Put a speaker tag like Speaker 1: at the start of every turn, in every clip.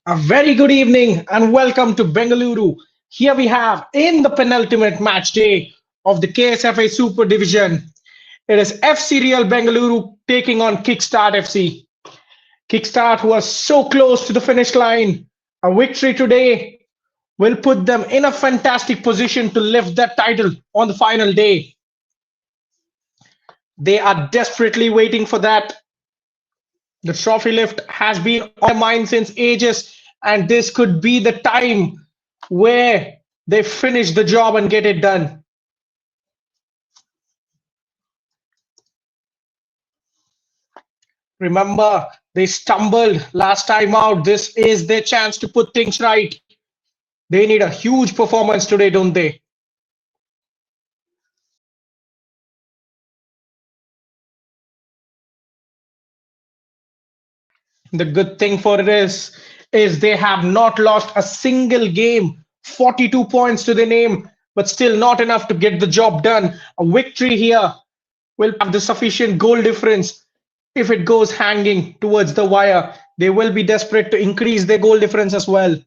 Speaker 1: A very good evening and welcome to Bengaluru. Here we have in the penultimate match day of the KSFA Super Division. It is FC Real Bengaluru taking on Kickstart FC. Kickstart was so close to the finish line. A victory today will put them in a fantastic position to lift that title on the final day. They are desperately waiting for that. The trophy lift has been on their mind since ages, and this could be the time where they finish the job and get it done. Remember, they stumbled last time out. This is their chance to put things right. They need a huge performance today, don't they? The good thing for it is they have not lost a single game. 42 points to their name, but still not enough to get the job done. A victory here will have the sufficient goal difference. If it goes hanging towards the wire, they will be desperate to increase their goal difference as well.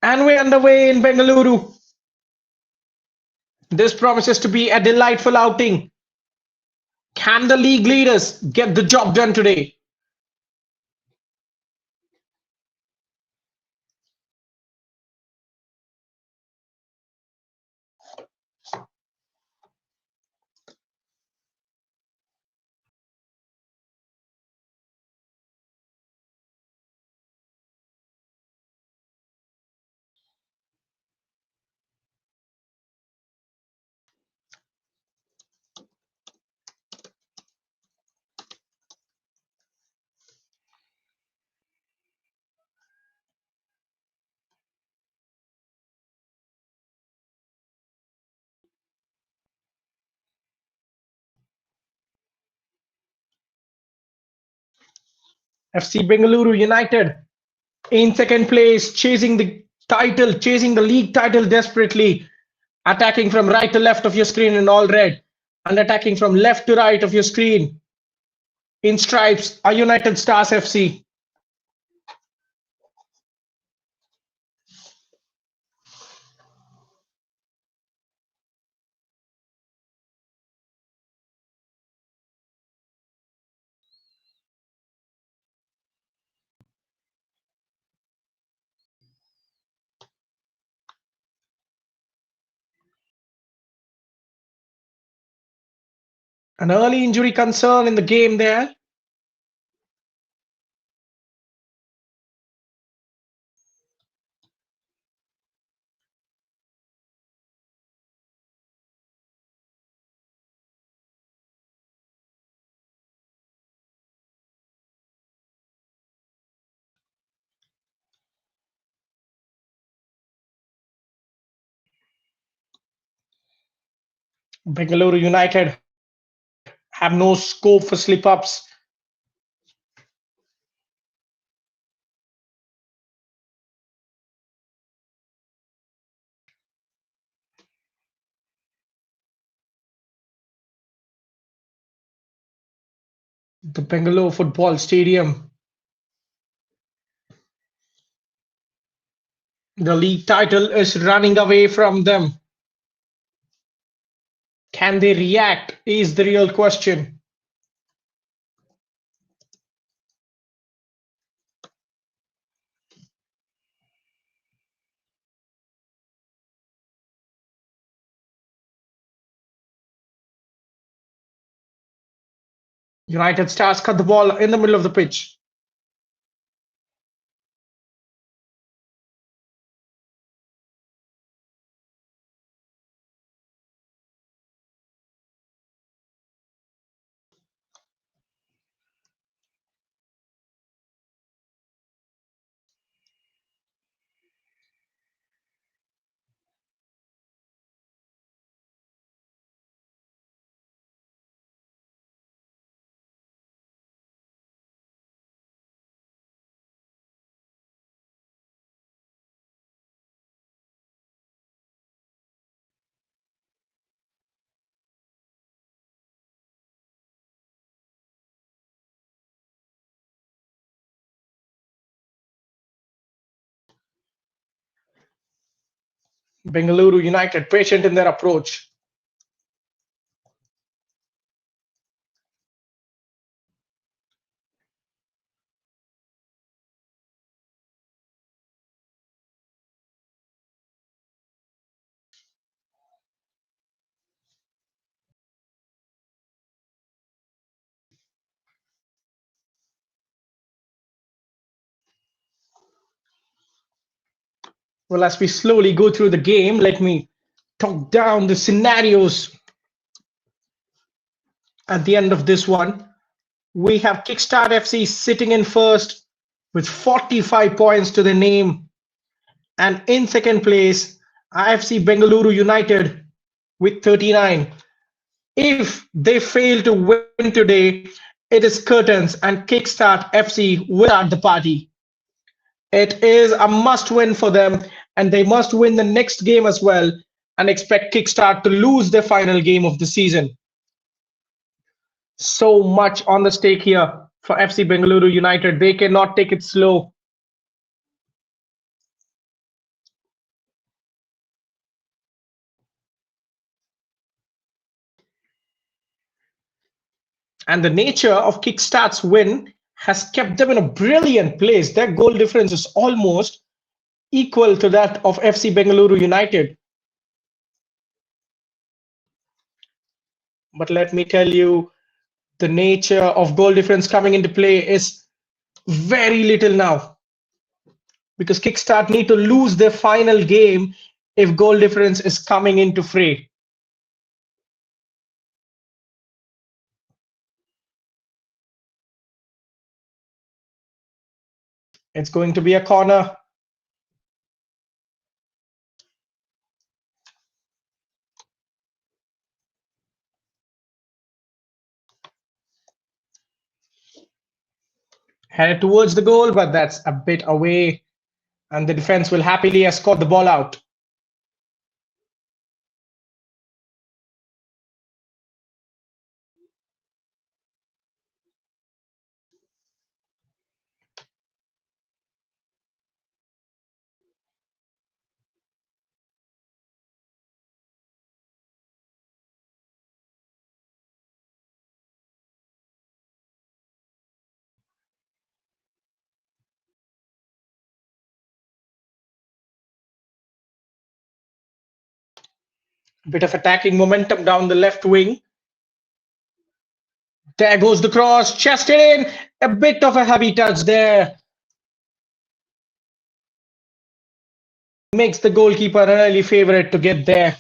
Speaker 1: And we're underway in Bengaluru. This promises to be a delightful outing. Can the league leaders get the job done today? FC Bengaluru United in second place, chasing the title, chasing the league title desperately, attacking from right to left of your screen in all red, and attacking from left to right of your screen in stripes are United Stars FC. An early injury concern in the game there. Bengaluru United have no scope for slip ups. The Bengaluru Football Stadium, the league title is running away from them. Can they react? Is the real question. United Stars cut the ball in the middle of the pitch. Bengaluru United patient in their approach. Well, as we slowly go through the game, let me talk down the scenarios at the end of this one. We have Kickstart FC sitting in first with 45 points to their name. And in second place, IFC Bengaluru United with 39. If they fail to win today, it is curtains and Kickstart FC will start the party. It is a must win for them, and they must win the next game as well and expect Kickstart to lose their final game of the season. So much on the stake here for FC Bengaluru United. They cannot take it slow. And the nature of Kickstart's win has kept them in a brilliant place. Their goal difference is almost equal to that of FC Bengaluru United. But let me tell you, the nature of goal difference coming into play is very little now because Kickstart need to lose their final game if goal difference is coming into fray. It's going to be a corner. Headed towards the goal, but that's a bit away, and the defense will happily escort the ball out. Bit of attacking momentum down the left wing. There goes the cross, chested in, a bit of a heavy touch there. Makes the goalkeeper an early favorite to get there.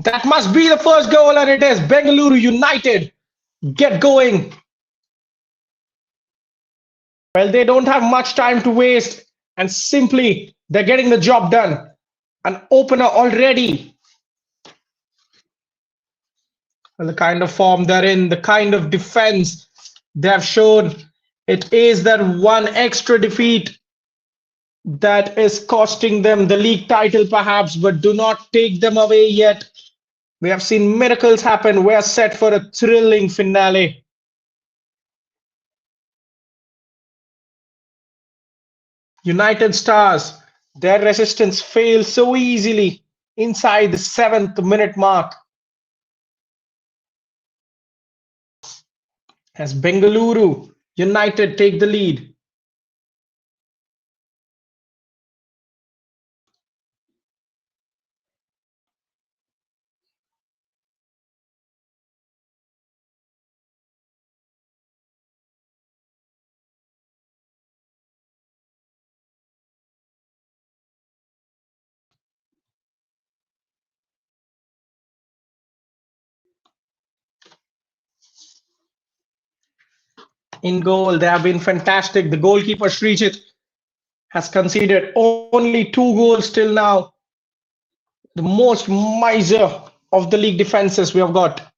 Speaker 1: That must be the first goal, and it is Bengaluru United. Get going. Well, they don't have much time to waste, and simply they're getting the job done. An opener already. Well, the kind of form they're in, the kind of defense they have shown, it is that one extra defeat that is costing them the league title, perhaps, but do not take them away yet. We have seen miracles happen. We're set for a thrilling finale. United Stars, their resistance fails so easily inside the 7th minute mark as Bengaluru United take the lead. In goal, they have been fantastic. The goalkeeper Srijit has conceded only 2 goals till now. The most miser of the league defenses we have got.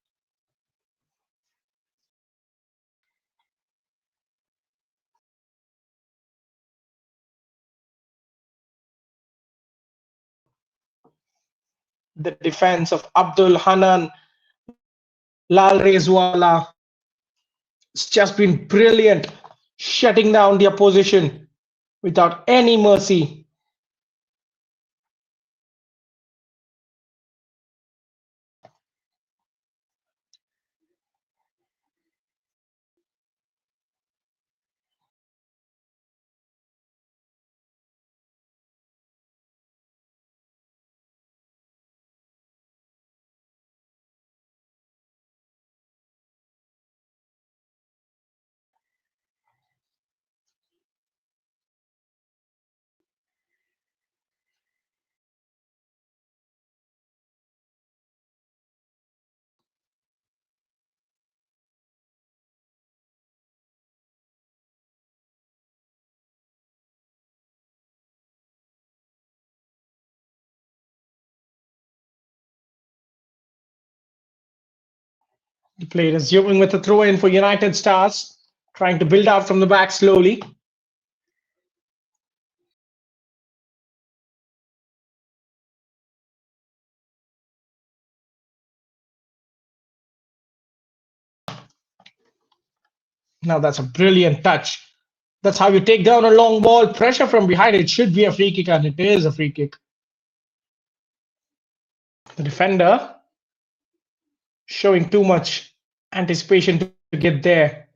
Speaker 1: The defense of Abdul Hanan Lal Rezwala, it's just been brilliant, shutting down the opposition without any mercy. The play resuming with a throw in for United Stars, trying to build out from the back slowly. Now that's a brilliant touch. That's how you take down a long ball. Pressure from behind. It should be a free kick, and it is a free kick. The defender showing too much anticipation to get there.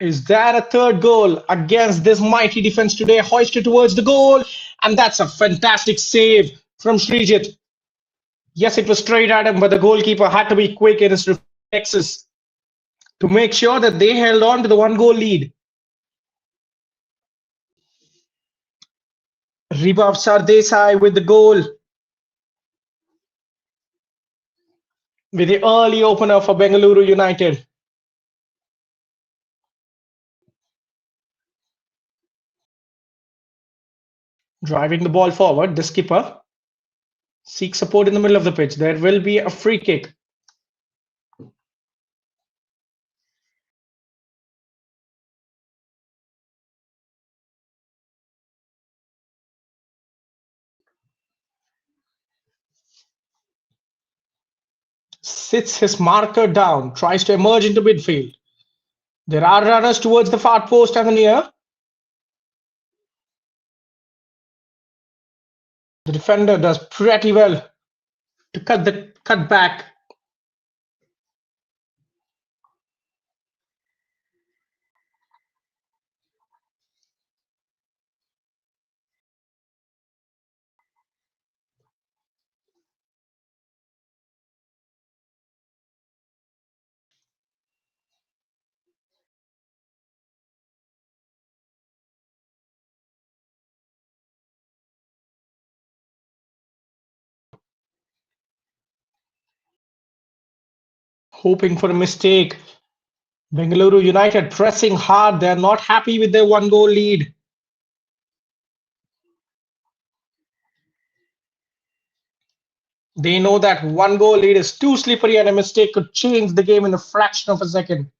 Speaker 1: Is that a third goal against this mighty defense today? Hoisted towards the goal, and that's a fantastic save from Srijit. Yes, it was straight at him, but the goalkeeper had to be quick in his reflexes to make sure that they held on to the one goal lead. Ribab Sardesai with the goal, with the early opener for Bengaluru United. Driving the ball forward, the skipper seeks support in the middle of the pitch. There will be a free kick. Sits his marker down, tries to emerge into midfield. There are runners towards the far post and the near. The defender does pretty well to cut back. Hoping for a mistake. Bengaluru United pressing hard. They're not happy with their one goal lead. They know that one goal lead is too slippery and a mistake could change the game in a fraction of a second.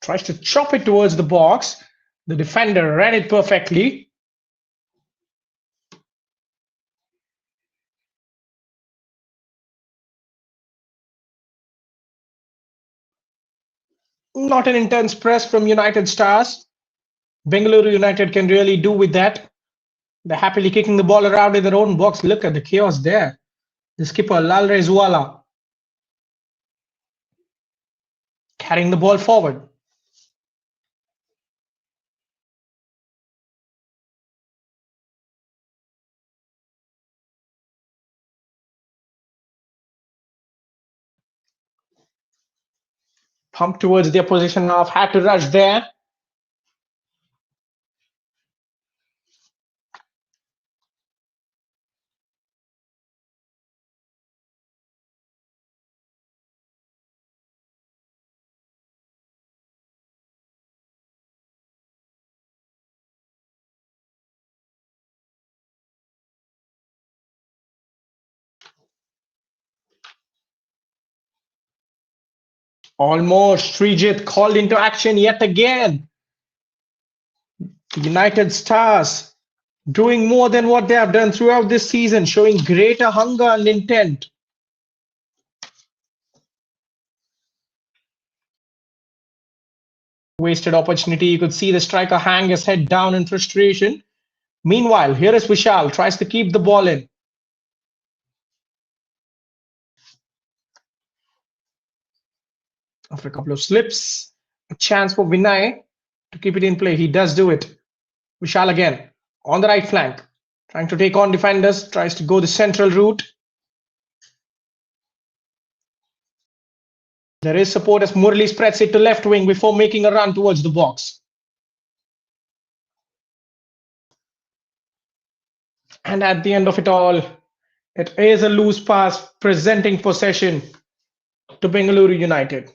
Speaker 1: Tries to chop it towards the box. The defender read it perfectly. Not an intense press from United Stars. Bengaluru United can really do with that. They're happily kicking the ball around in their own box. Look at the chaos there. The skipper, Lal Rezwala, carrying the ball forward. Pumped towards the opposition half, had to rush there. Almost Srijit called into action yet again. United Stars doing more than what they have done throughout this season, showing greater hunger and intent. Wasted opportunity. You could see the striker hang his head down in frustration. Meanwhile, here is Vishal, tries to keep the ball in. After a couple of slips, a chance for Vinay to keep it in play. He does do it. Vishal again on the right flank, trying to take on defenders, tries to go the central route. There is support as Murli spreads it to left wing before making a run towards the box. And at the end of it all, it is a loose pass presenting possession to Bengaluru United.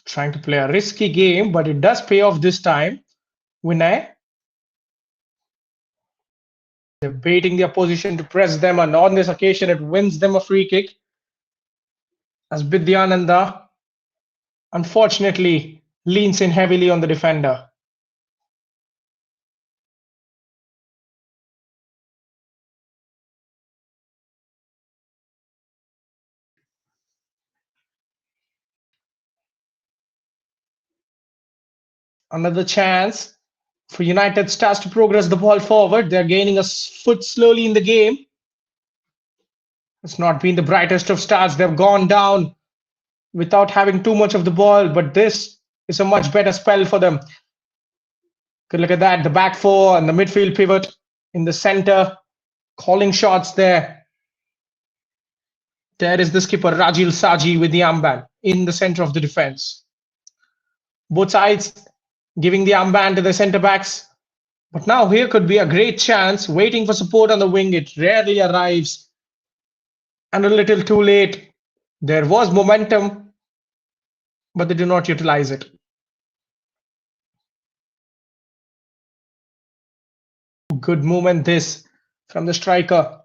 Speaker 1: Trying to play a risky game, but it does pay off this time. Vinay, they're baiting the opposition to press them, and on this occasion, it wins them a free kick. As Bidyananda, unfortunately, leans in heavily on the defender. Another chance for United Stars to progress the ball forward. They're gaining a foot slowly in the game. It's not been the brightest of starts. They've gone down without having too much of the ball, but this is a much better spell for them. Good look at that. The back four and the midfield pivot in the center, calling shots there. There is the skipper, Rajil Saji, with the armband in the center of the defense. Both sides giving the armband to the center backs. But now here could be a great chance, waiting for support on the wing. It rarely arrives. And a little too late. There was momentum, but they do not utilize it. Good movement this from the striker,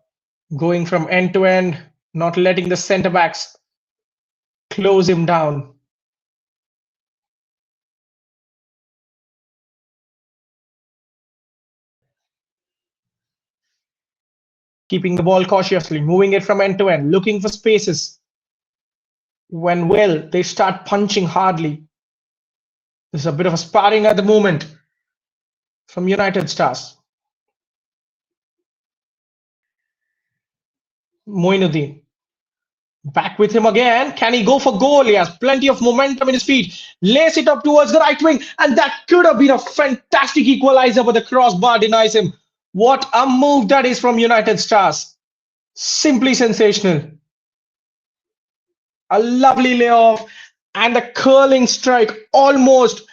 Speaker 1: going from end to end, not letting the center backs close him down. Keeping the ball cautiously, moving it from end to end, looking for spaces. When will, they start punching hardly. There's a bit of a sparring at the moment from United Stars. Moinuddin. Back with him again. Can he go for goal? He has plenty of momentum in his feet. Lays it up towards the right wing. And that could have been a fantastic equalizer, but the crossbar denies him. What a move that is from United Stars. Simply sensational. A lovely layoff and a curling strike almost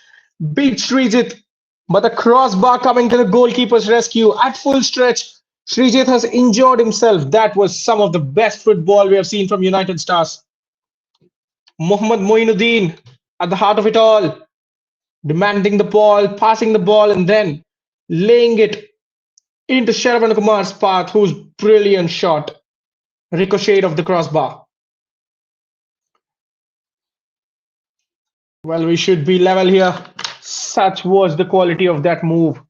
Speaker 1: beat Srijit. But the crossbar coming to the goalkeeper's rescue at full stretch. Srijit has injured himself. That was some of the best football we have seen from United Stars. Mohammad Moinuddin at the heart of it all, demanding the ball, passing the ball, and then laying it into Sharavan Kumar's path, whose brilliant shot ricocheted off the crossbar. Well, we should be level here. Such was the quality of that move.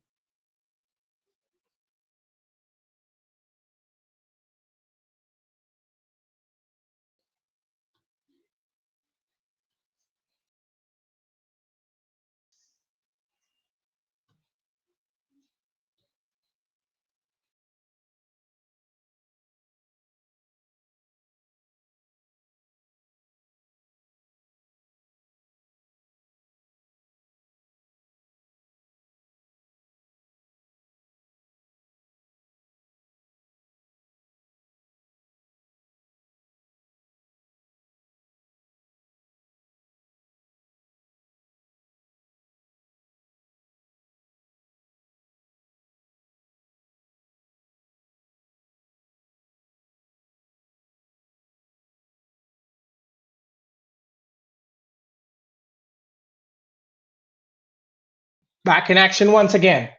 Speaker 1: Back in action once again.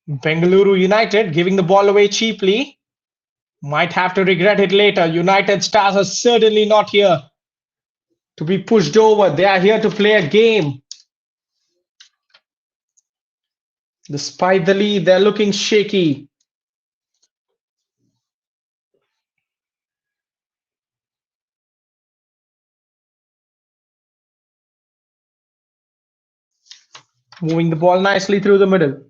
Speaker 1: Bengaluru United giving the ball away cheaply. Might have to regret it later. United Stars are certainly not here to be pushed over. They are here to play a game. Despite the lead, they're looking shaky. Moving the ball nicely through the middle.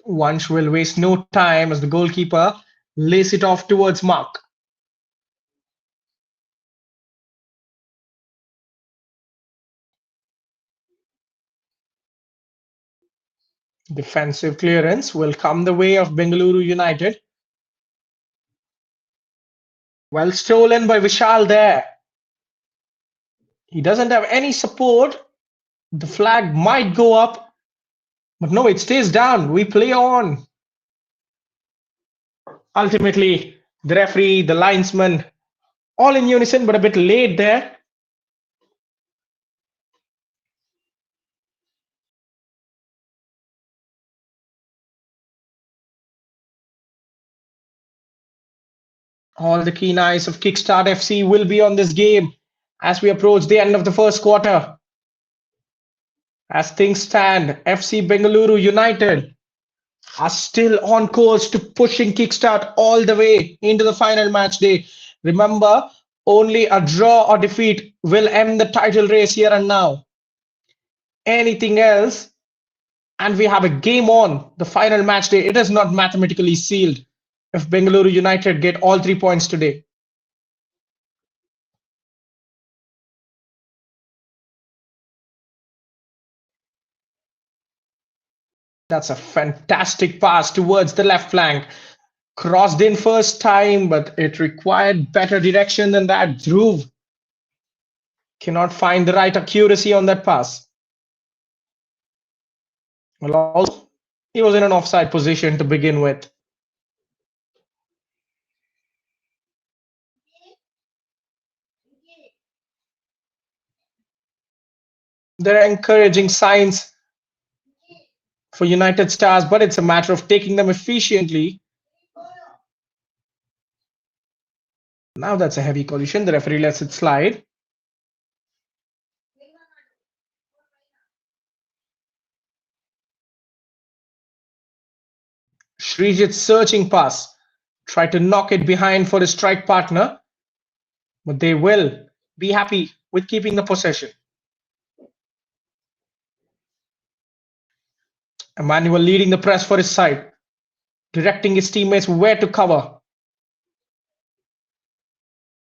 Speaker 1: Vansh will waste no time as the goalkeeper lays it off towards Mark. Defensive clearance will come the way of Bengaluru United. Well stolen by Vishal there. He doesn't have any support. The flag might go up, but no, it stays down. We play on. Ultimately, the referee, the linesman, all in unison, but a bit late there. All the keen eyes of Kickstart FC will be on this game as we approach the end of the first quarter. As things stand, FC Bengaluru United are still on course to pushing Kickstart all the way into the final match day. Remember, only a draw or defeat will end the title race here and now. Anything else, and we have a game on the final match day, it is not mathematically sealed if Bengaluru United get all 3 points today. That's a fantastic pass towards the left flank. Crossed in first time, but it required better direction than that. Dhruv cannot find the right accuracy on that pass. Well, also, he was in an offside position to begin with. There are encouraging signs for United Stars, but it's a matter of taking them efficiently. Now that's a heavy collision. The referee lets it slide. Srijit's searching pass. Try to knock it behind for his strike partner, but they will be happy with keeping the possession. Emmanuel leading the press for his side, directing his teammates where to cover.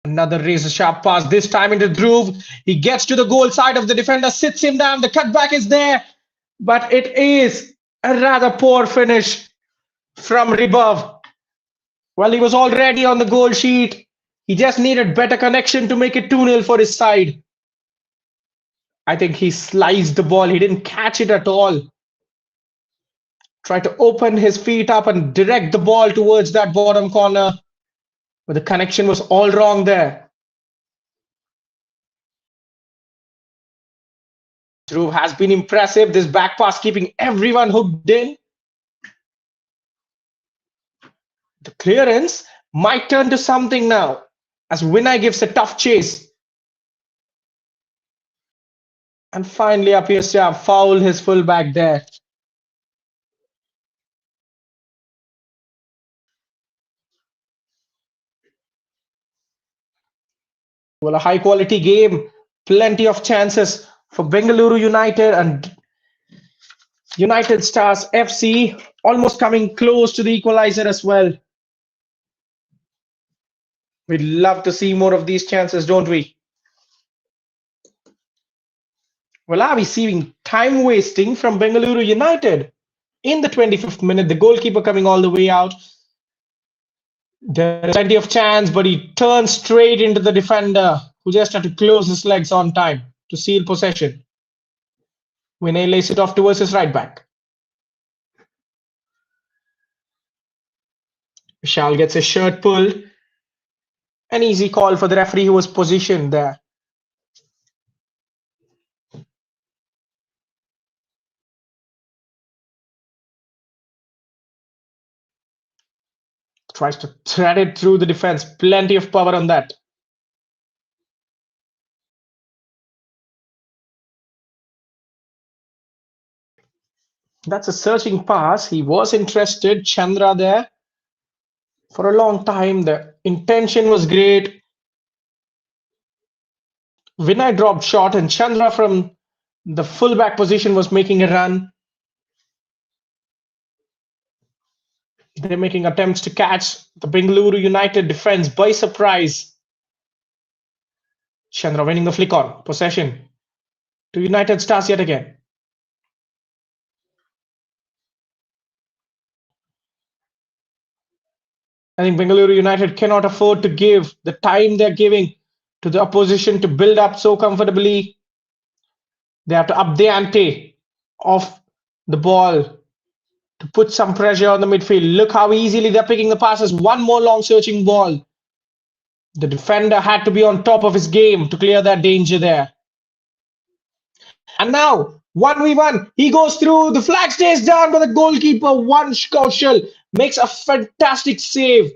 Speaker 1: Another razor sharp pass, this time into Dhruv. He gets to the goal side of the defender, sits him down. The cutback is there, but it is a rather poor finish from Ribov. Well, he was already on the goal sheet. He just needed better connection to make it 2-0 for his side. I think he sliced the ball. He didn't catch it at all. Tried to open his feet up and direct the ball towards that bottom corner, but the connection was all wrong there. Dhruv has been impressive. This back pass keeping everyone hooked in. The clearance might turn to something now as Vinay gives a tough chase. And finally appears to have fouled his fullback there. Well, a high quality game, plenty of chances for Bengaluru United and United Stars FC, almost coming close to the equalizer as well. We'd love to see more of these chances, don't we? Well, are we seeing time wasting from Bengaluru United? In the 25th minute, the goalkeeper coming all the way out. There's plenty of chance, but he turns straight into the defender who just had to close his legs on time to seal possession. Vinay lays it off towards his right back. Vishal gets his shirt pulled An easy call for the referee who was positioned there. Tries to thread it through the defense. Plenty of power on that. That's a searching pass. He was interested, Chandra there, for a long time. The intention was great. Vinay dropped short, and Chandra from the fullback position was making a run. They're making attempts to catch the Bengaluru United defense by surprise. Chandra winning the flick on. Possession to United Stars yet again. I think Bengaluru United cannot afford to give the time they're giving to the opposition to build up so comfortably. They have to up the ante of the ball to put some pressure on the midfield. Look how easily they're picking the passes. One more long searching ball. The defender had to be on top of his game to clear that danger there. And now, 1v1. He goes through. The flag stays down, but the goalkeeper, Vansh Kaushal, makes a fantastic save.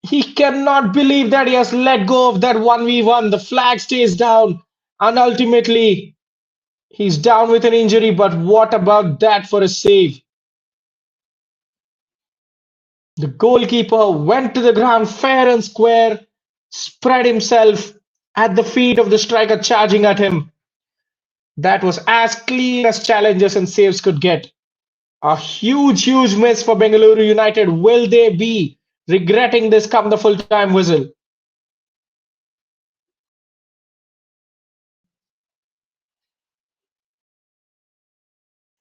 Speaker 1: He cannot believe that he has let go of that 1v1. The flag stays down, and ultimately, he's down with an injury. But what about that for a save? The goalkeeper went to the ground fair and square, spread himself at the feet of the striker charging at him. That was as clean as challenges and saves could get. A huge, huge miss for Bengaluru United. Will they be regretting this come the full-time whistle?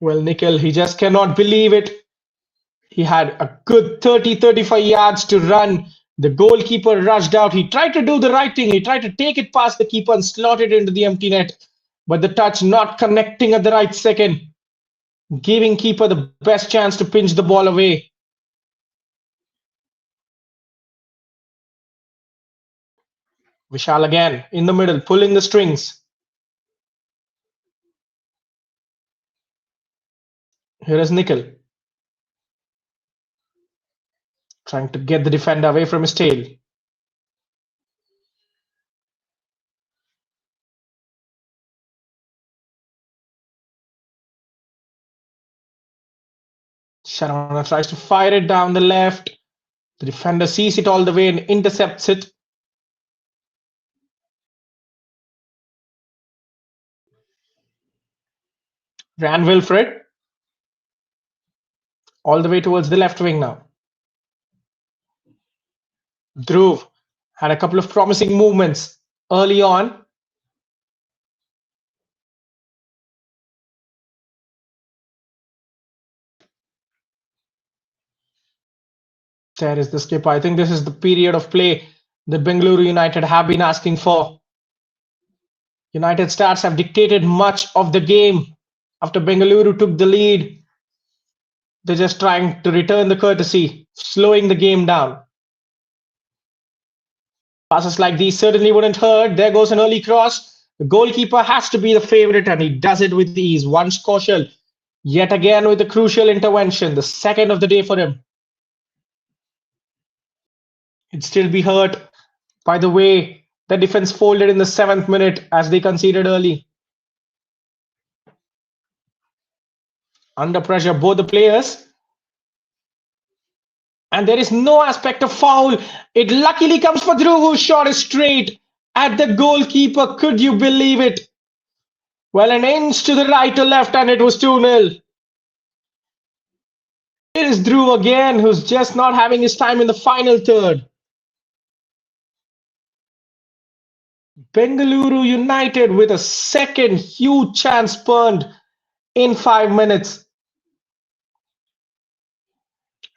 Speaker 1: Well, Nikhil, he just cannot believe it. He had a good 30-35 yards to run. The goalkeeper rushed out. He tried to do the right thing. He tried to take it past the keeper and slot it into the empty net. But the touch not connecting at the right second, giving keeper the best chance to pinch the ball away. Vishal again in the middle, pulling the strings. Here is Nikhil, trying to get the defender away from his tail. Sharana tries to fire it down the left. The defender sees it all the way and intercepts it. Ran Wilfred all the way towards the left wing now. Dhruv had a couple of promising movements early on. There is the skip. I think this is the period of play that Bengaluru United have been asking for. United Stars have dictated much of the game after Bengaluru took the lead. They're just trying to return the courtesy, slowing the game down. Passes like these certainly wouldn't hurt. There goes an early cross. The goalkeeper has to be the favorite, and he does it with ease. Vansh Kaushal, yet again with a crucial intervention, the second of the day for him. He'd still be hurt by the way the defense folded in the 7th minute as they conceded early. Under pressure, both the players. And there is no aspect of foul. It luckily comes for Dhruv, whose shot is straight at the goalkeeper. Could you believe it? Well, an inch to the right or left, and it was 2-0. It is Dhruv again, who's just not having his time in the final third. Bengaluru United with a second huge chance spurned in 5 minutes.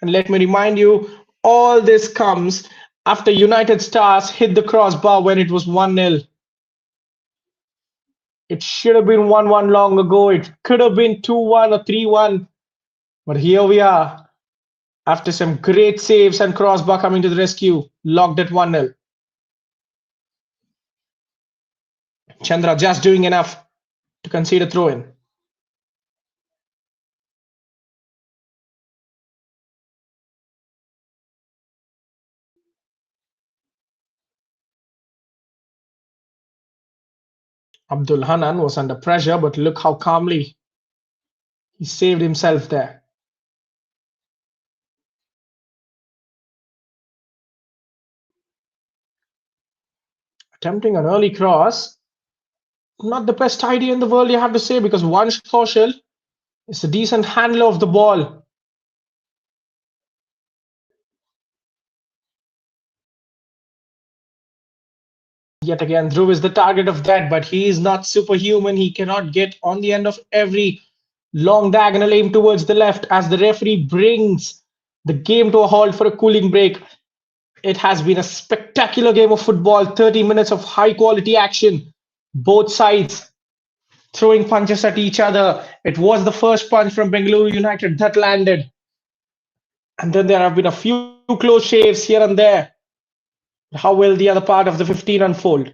Speaker 1: And let me remind you, all this comes after United Stars hit the crossbar when it was 1-0. It should have been 1-1 long ago. It could have been 2-1 or 3-1. But here we are After some great saves and crossbar coming to the rescue, locked at 1-0. Chandra just doing enough to concede a throw in. Abdul Hanan was under pressure, but look how calmly he saved himself there. Attempting an early cross, not the best idea in the world, you have to say, because Vansh Kaushal is a decent handler of the ball. Yet again, Dhruv is the target of that, but he is not superhuman. He cannot get on the end of every long diagonal aim towards the left as the referee brings the game to a halt for a cooling break. It has been a spectacular game of football, 30 minutes of high quality action, both sides throwing punches at each other. It was the first punch from Bengaluru United that landed. And then there have been a few close shaves here and there. How will the other part of the 15 unfold?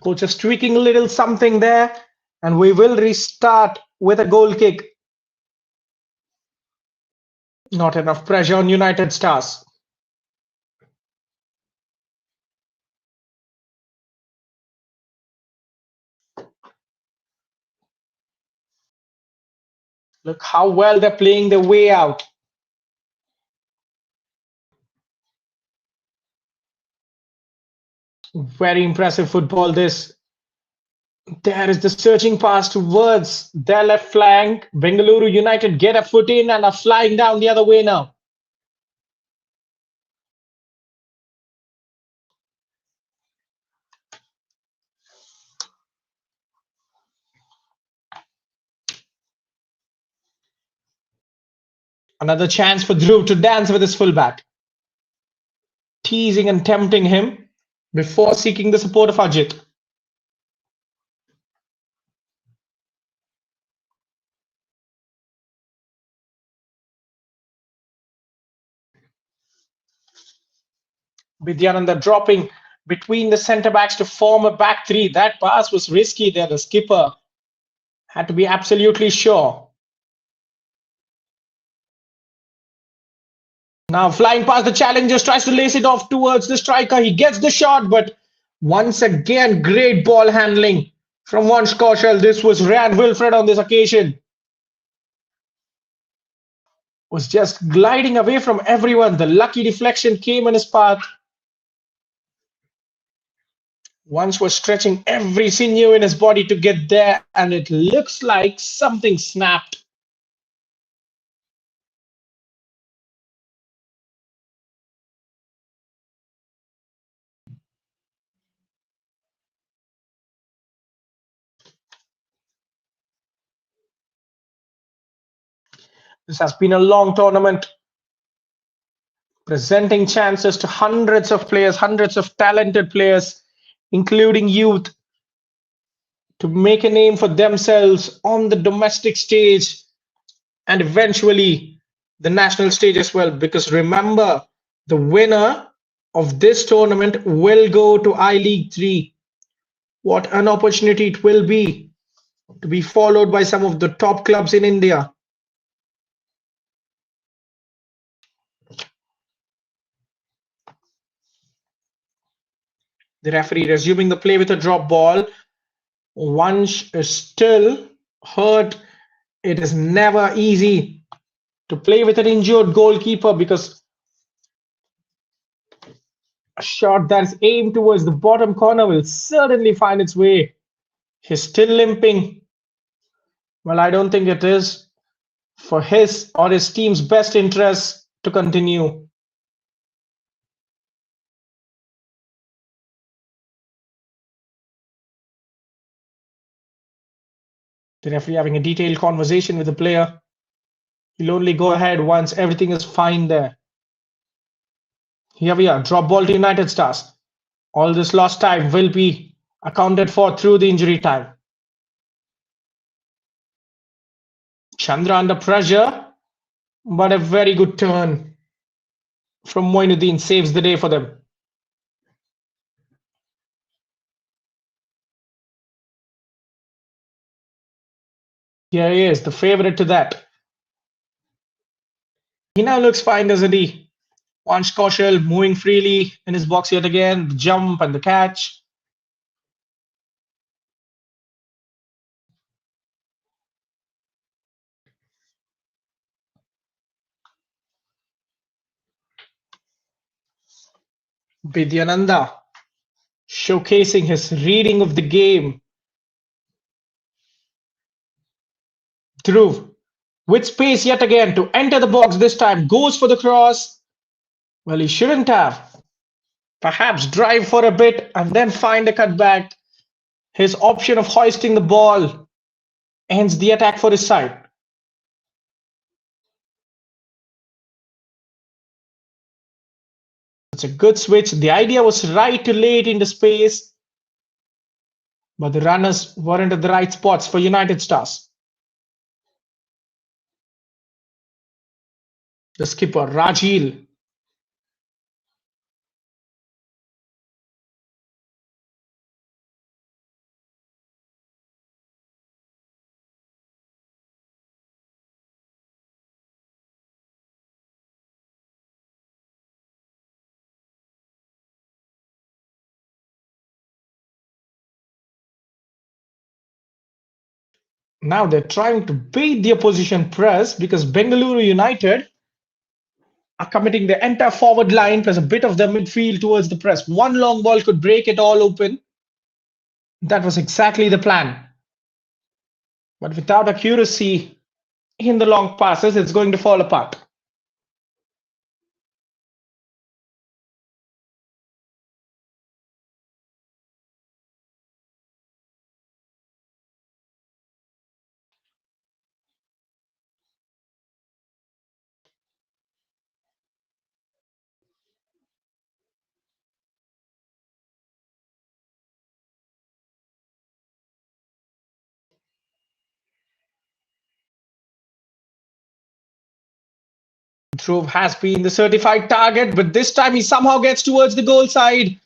Speaker 1: Coach is tweaking a little something there, and we will restart with a goal kick. Not enough pressure on United Stars. Look how well they're playing their way out. Very impressive football, this. There is the searching pass towards their left flank. Bengaluru United get a foot in and are flying down the other way now. Another chance for Dhruv to dance with his fullback, teasing and tempting him before seeking the support of Ajit. Vidyananda dropping between the centre backs to form a back three. That pass was risky there. The skipper had to be absolutely sure. Now flying past the challengers, tries to lace it off towards the striker. He gets the shot, but once again, great ball handling from Vansh Kaushal. This was Ryan Wilfred on this occasion. Was just gliding away from everyone. The lucky deflection came in his path. Once was stretching every sinew in his body to get there, and it looks like something snapped. This has been a long tournament, presenting chances to hundreds of players, hundreds of talented players, including youth, to make a name for themselves on the domestic stage and eventually the national stage as well. Because remember, the winner of this tournament will go to I League 3. What an opportunity it will be to be followed by some of the top clubs in India. The referee resuming the play with a drop ball. Vansh is still hurt. It is never easy to play with an injured goalkeeper because a shot that is aimed towards the bottom corner will certainly find its way. He's still limping. Well, I don't think it is for his or his team's best interest to continue. The referee having a detailed conversation with the player. He'll only go ahead once everything is fine there. Here we are, drop ball to United Stars. All this lost time will be accounted for through the injury time. Chandra under pressure, but a very good turn from Moinuddin saves the day for them. Here he is, the favorite to that. He now looks fine, doesn't he? Vansh Kaushal moving freely in his box yet again, the jump and the catch. Vidyananda showcasing his reading of the game. Dhruv with space yet again to enter the box this time, goes for the cross. Well, he shouldn't have. Perhaps drive for a bit and then find a cutback. His option of hoisting the ball ends the attack for his side. It's a good switch. The idea was right to lay it into space, but the runners weren't at the right spots for United Stars. The skipper, Rajil. Now they're trying to bait the opposition press because Bengaluru United are committing the entire forward line plus a bit of the midfield towards the press. One long ball could break it all open. That was exactly the plan. But without accuracy in the long passes, it's going to fall apart. Dhruv has been the certified target, but this time he somehow gets towards the goal side.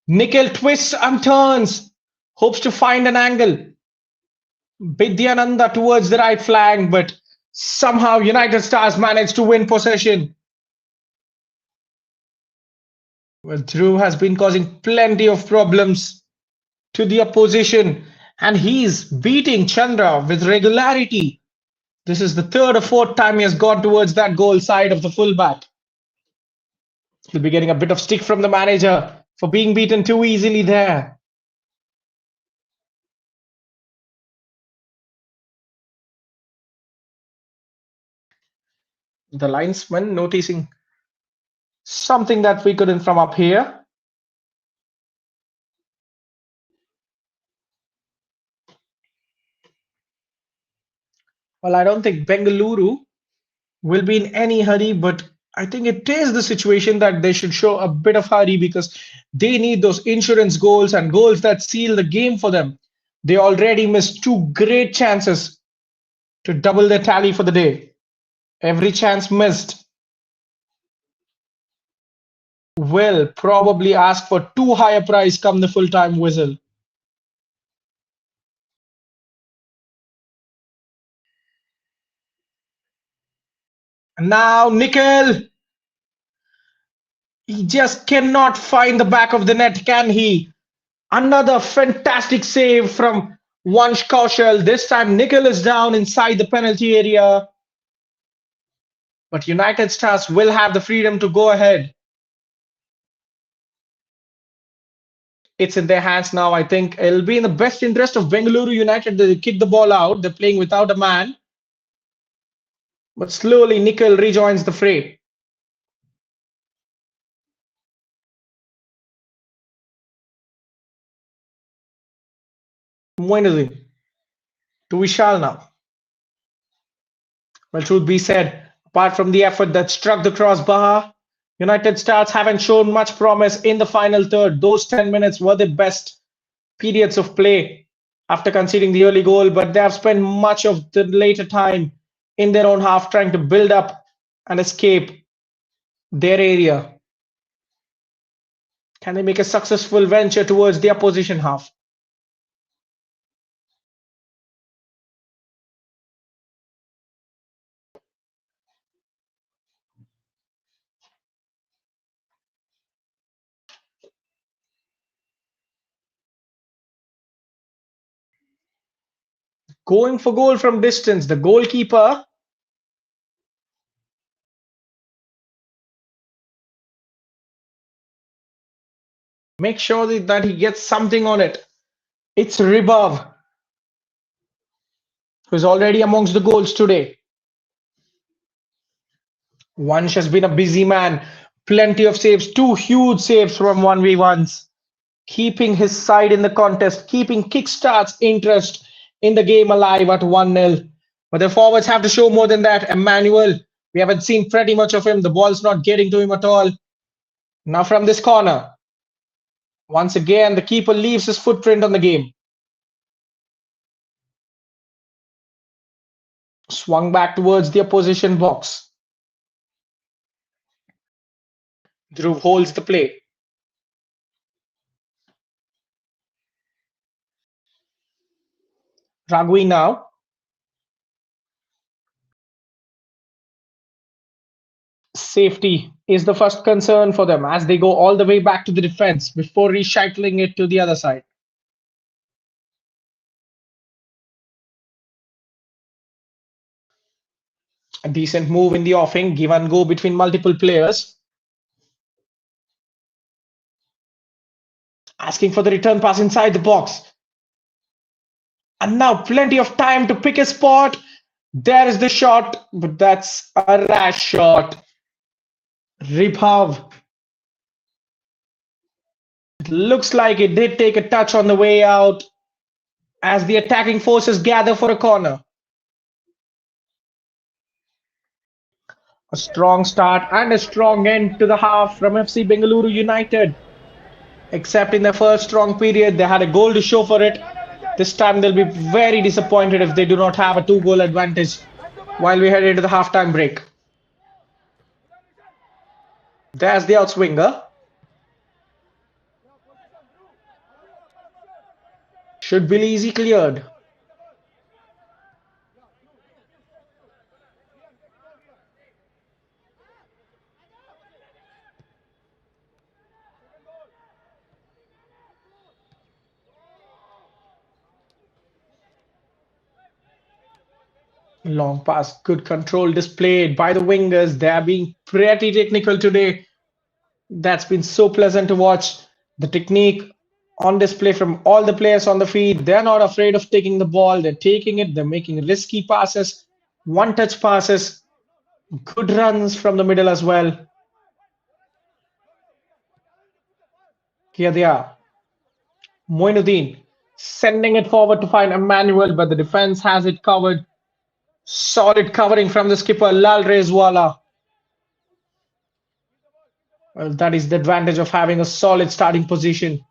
Speaker 1: Nikhil twists and turns, hopes to find an angle. Vidyananda towards the right flank, but somehow United Stars managed to win possession. Well, Dhruv has been causing plenty of problems to the opposition, and he's beating Chandra with regularity. This is the third or fourth time he has gone towards that goal side of the fullback. He'll be getting a bit of stick from the manager for being beaten too easily there. The linesman noticing something that we couldn't from up here. Well, I don't think Bengaluru will be in any hurry, but I think it is the situation that they should show a bit of hurry because they need those insurance goals and goals that seal the game for them. They already missed two great chances to double their tally for the day. Every chance missed will probably ask for too high a price come the full-time whistle. And now Nickel, he just cannot find the back of the net, can he? Another fantastic save from Vansh Kaushal. This time Nickel is down inside the penalty area, but United Stars will have the freedom to go ahead. It's in their hands now. I think it'll be in the best interest of Bengaluru United to kick the ball out. They're playing without a man, but slowly Nickel rejoins the fray. Moinuddin to Vishal now. Well, truth be said, apart from the effort that struck the crossbar, United Stars haven't shown much promise in the final third. Those 10 minutes were the best periods of play after conceding the early goal, but they have spent much of the later time in their own half trying to build up and escape their area. Can they make a successful venture towards the opposition half? Going for goal from distance, the goalkeeper makes sure that he gets something on it. It's Ribov, who's already amongst the goals today. Vansh has been a busy man. Plenty of saves, two huge saves from 1v1s, keeping his side in the contest, keeping Kickstart's interest in the game alive at 1-0. But the forwards have to show more than that. Emmanuel, we haven't seen pretty much of him. The ball's not getting to him at all. Now from this corner, once again, the keeper leaves his footprint on the game. Swung back towards the opposition box. Dhruv holds the play. Raghui now. Safety is the first concern for them as they go all the way back to the defense before reshuttling it to the other side. A decent move in the offing, give and go between multiple players. Asking for the return pass inside the box. And now plenty of time to pick a spot. There is the shot, but that's a rash shot. Ribhav. It looks like it did take a touch on the way out as the attacking forces gather for a corner. A strong start and a strong end to the half from FC Bengaluru United. Except in the first strong period, they had a goal to show for it. This time they'll be very disappointed if they do not have a 2-goal advantage while we head into the halftime break. There's the outswinger. Should be easy cleared. Long pass, good control displayed by the wingers. They are being pretty technical today. That's been so pleasant to watch. The technique on display from all the players on the field. They're not afraid of taking the ball. They're taking it. They're making risky passes, one-touch passes, good runs from the middle as well. Here they are. Moinuddin sending it forward to find Emmanuel, but the defense has it covered. Solid covering from the skipper Lal Rezwala. Well, that is the advantage of having a solid starting position.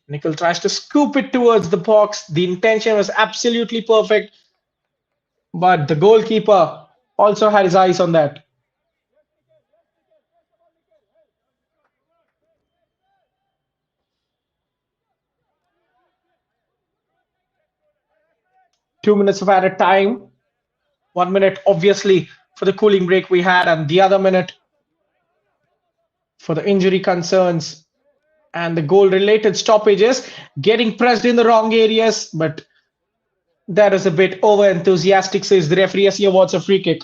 Speaker 1: Nickel tries to scoop it towards the box. The intention was absolutely perfect, but the goalkeeper also had his eyes on that. Two minutes of added time. 1 minute, obviously, for the cooling break we had, and the other minute for the injury concerns and the goal related stoppages. Getting pressed in the wrong areas, but that is a bit over enthusiastic, says the referee as he awards a free kick.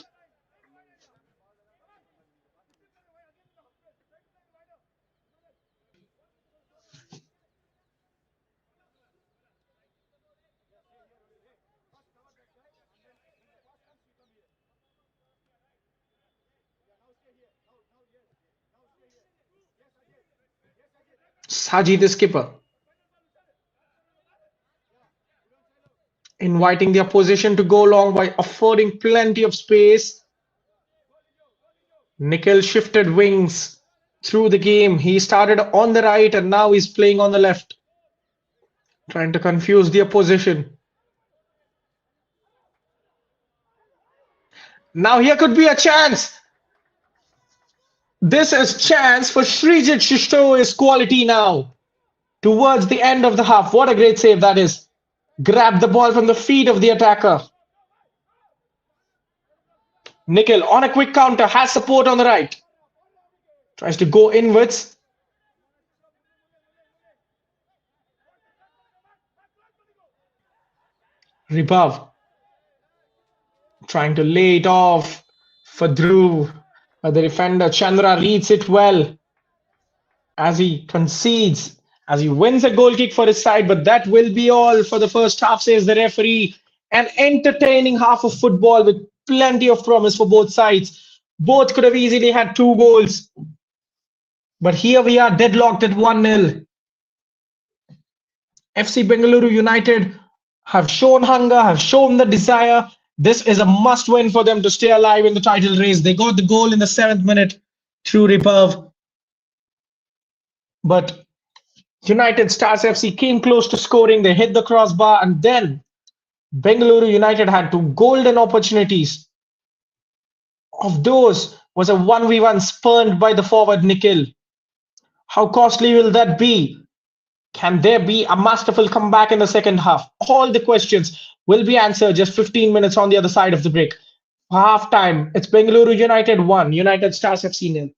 Speaker 1: Saji, the skipper, inviting the opposition to go long by affording plenty of space. Nikhil shifted wings through the game. He started on the right and now he's playing on the left, trying to confuse the opposition. Now here could be a chance. This is chance for Srijit to show his quality now. Towards the end of the half. What a great save that is. Grab the ball from the feet of the attacker. Nikhil on a quick counter has support on the right. Tries to go inwards. Ribav trying to lay it off for Dhruv. But the defender Chandra reads it well as he concedes, as he wins a goal kick for his side. But that will be all for the first half, says the referee. An entertaining half of football with plenty of promise for both sides. Both could have easily had 2 goals. But here we are deadlocked at 1-0. FC Bengaluru United have shown hunger, have shown the desire. This is a must win for them to stay alive in the title race. They got the goal in the 7th minute through Ribav. But United Stars FC came close to scoring. They hit the crossbar, and then Bengaluru United had 2 golden opportunities. Of those was a 1v1 spurned by the forward Nikhil. How costly will that be? Can there be a masterful comeback in the second half? All the questions will be answered just 15 minutes on the other side of the break. Half time, it's Bengaluru United 1, United Stars FC 0.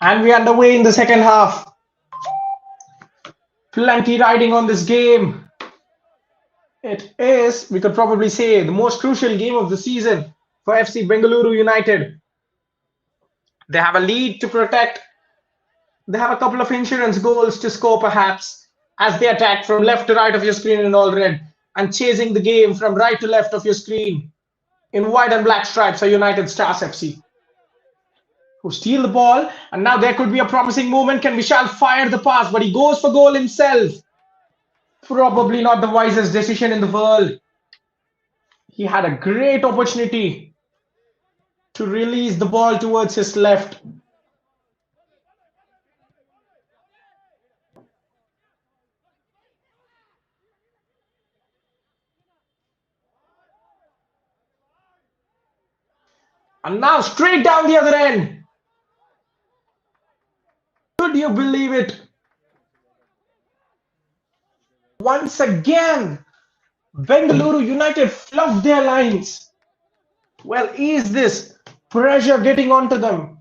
Speaker 1: And we're underway in the second half. Plenty riding on this game. It is, we could probably say, the most crucial game of the season for FC Bengaluru United. They have a lead to protect. They have a couple of insurance goals to score, perhaps, as they attack from left to right of your screen in all red and chasing the game from right to left of your screen in white and black stripes are United Stars FC, who steal the ball. And now there could be a promising moment. Can Vishal fire the pass? But he goes for goal himself. Probably not the wisest decision in the world. He had a great opportunity to release the ball towards his left. And now straight down the other end. Could you believe it? Once again, Bengaluru United fluffed their lines. Well, is this pressure getting onto them?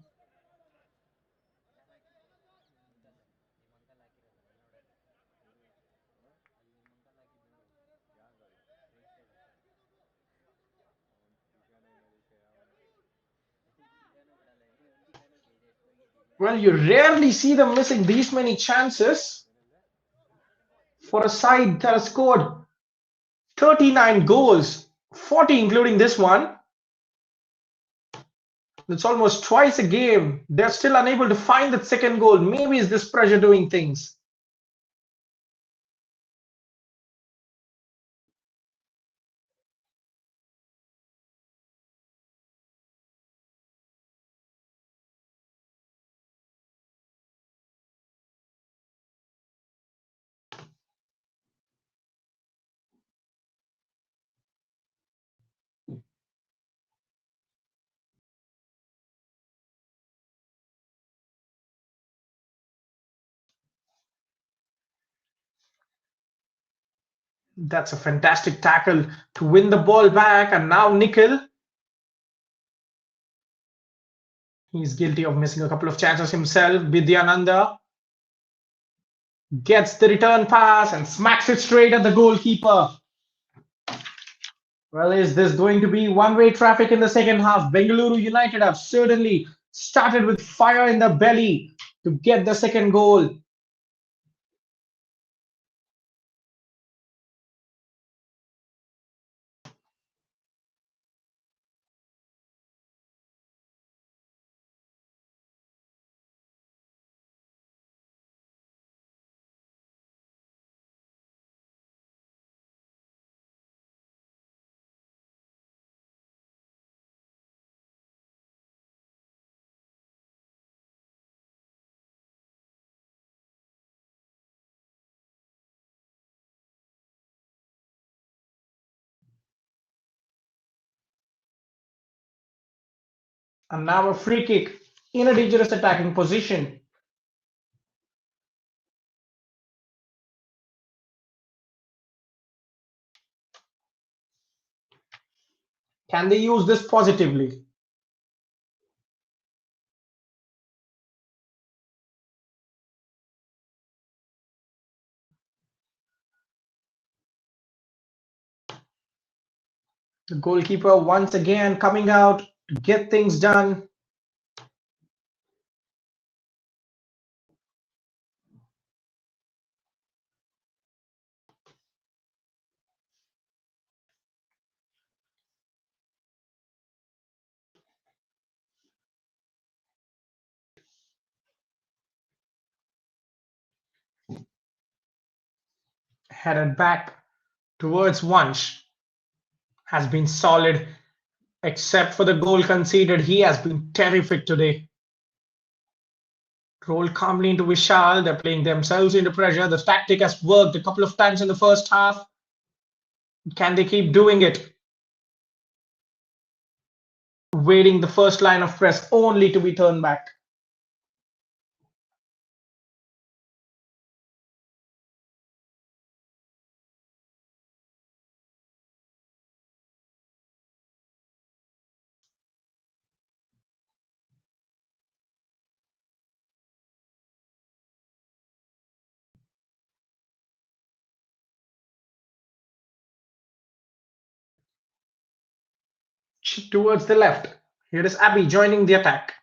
Speaker 1: Well, you rarely see them missing these many chances for a side that has scored 39 goals, 40 including this one. It's almost twice a game. They're still unable to find that second goal. Maybe is this pressure doing things? That's a fantastic tackle to win the ball back. And now Nikhil, he's guilty of missing a couple of chances himself. Vidyananda gets the return pass and smacks it straight at the goalkeeper. Well, is this going to be one-way traffic in the second half? Bengaluru United have certainly started with fire in their belly to get the second goal. And now a free kick in a dangerous attacking position. Can they use this positively? The goalkeeper once again coming out to get things done. Headed back towards Wunsch. Has been solid, except for the goal conceded. He has been terrific today. Roll calmly into Vishal. They're playing themselves into pressure. The tactic has worked a couple of times in the first half. Can they keep doing it? Waiting the first line of press only to be turned back. switch towards the left. Here is Abby joining the attack.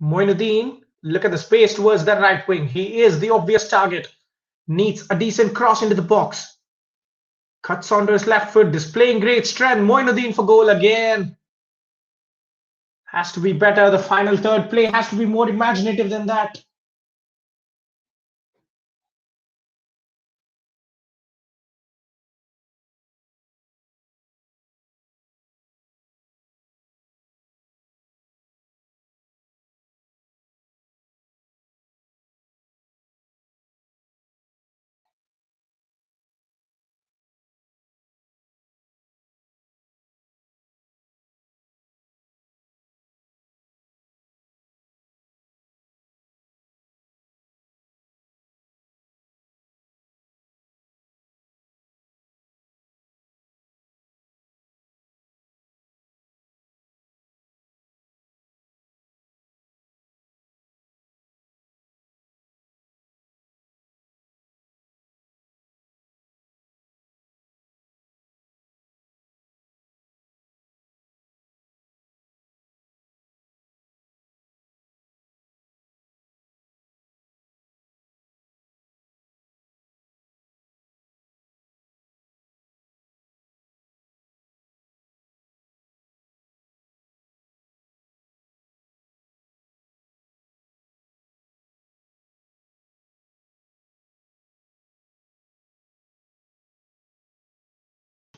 Speaker 1: Moinuddin, look at the space towards the right wing. He is the obvious target. Needs a decent cross into the box. Cuts onto his left foot, displaying great strength. Moinuddin for goal again. Has to be better. The final third play has to be more imaginative than that.